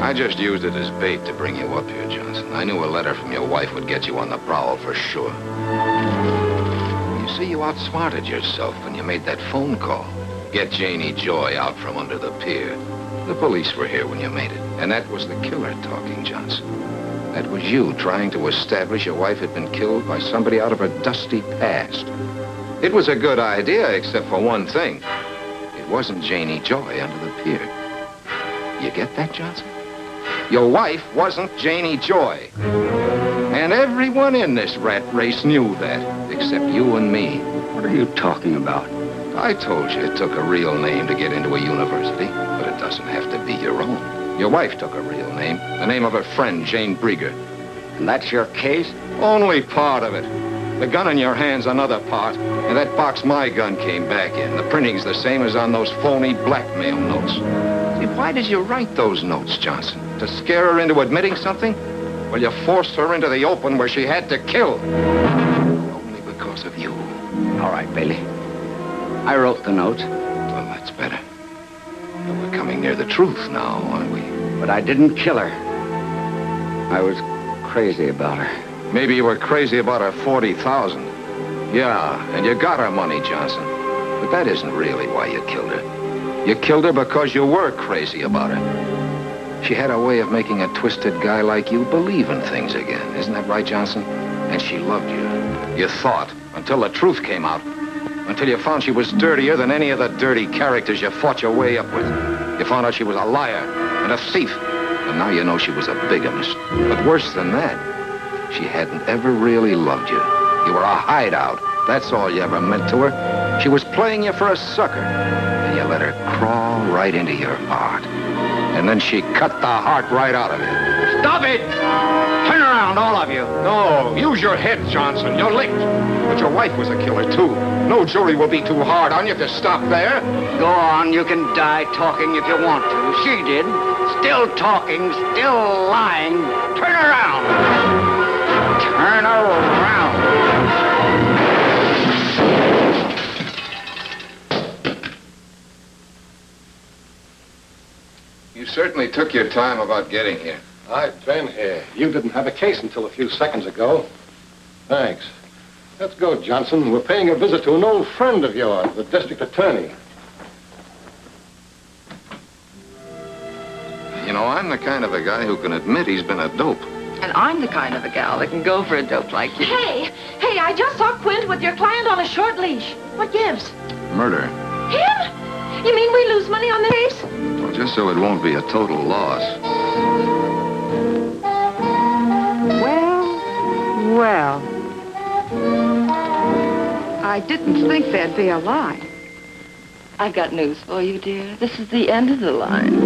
[SPEAKER 2] I just used it as bait to bring you up here, Johnson. I knew a letter from your wife would get you on the prowl for sure. You see, you outsmarted yourself when you made that phone call. Get Janie Joy out from under the pier. The police were here when you made it. And that was the killer talking, Johnson. That was you trying to establish your wife had been killed by somebody out of her dusty past. It was a good idea, except for one thing. It wasn't Janie Joy under the pier. You get that, Johnson? Your wife wasn't Janie Joy. And everyone in this rat race knew that, except you and me.
[SPEAKER 4] What are you talking about?
[SPEAKER 2] I told you it took a real name to get into a university, but it doesn't have to be your own. Your wife took a real name, the name of her friend, Jane Brieger.
[SPEAKER 4] And that's your case?
[SPEAKER 2] Only part of it. The gun in your hand's another part, and that box my gun came back in. The printing's the same as on those phony blackmail notes. See, why did you write those notes, Johnson? To scare her into admitting something? Well, you forced her into the open where she had to kill. Only because of you.
[SPEAKER 4] All right, Bailey. I wrote the notes.
[SPEAKER 2] Well, that's better. But we're coming near the truth now, aren't we?
[SPEAKER 4] But I didn't kill her. I was crazy about her.
[SPEAKER 2] Maybe you were crazy about her 40,000. Yeah, and you got her money, Johnson. But that isn't really why you killed her. You killed her because you were crazy about her. She had a way of making a twisted guy like you believe in things again. Isn't that right, Johnson? And she loved you. You thought, until the truth came out. Until you found she was dirtier than any of the dirty characters you fought your way up with. You found out she was a liar and a thief. And now you know she was a bigamist. But worse than that, she hadn't ever really loved you. You were a hideout. That's all you ever meant to her. She was playing you for a sucker. And you let her crawl right into your heart. And then she cut the heart right out of it.
[SPEAKER 9] Stop it! Turn around, all of you.
[SPEAKER 2] No, use your head, Johnson. You're licked. But your wife was a killer, too. No jury will be too hard on you if you stop there.
[SPEAKER 4] Go on, you can die talking if you want to. She did. Still talking, still lying. Turn around. Turn around.
[SPEAKER 2] You certainly took your time about getting here.
[SPEAKER 9] I've been here. You didn't have a case until a few seconds ago. Thanks. Let's go, Johnson. We're paying a visit to an old friend of yours, the district attorney.
[SPEAKER 2] You know, I'm the kind of a guy who can admit he's been a dope.
[SPEAKER 1] And I'm the kind of a gal that can go for a dope like you.
[SPEAKER 17] Hey, I just saw Quint with your client on a short leash. What gives?
[SPEAKER 2] Murder.
[SPEAKER 17] Him? You mean we lose money on the case?
[SPEAKER 2] Well, just so it won't be a total loss.
[SPEAKER 3] Well. I didn't think there'd be a line.
[SPEAKER 1] I've got news for you, dear. This is the end of the line.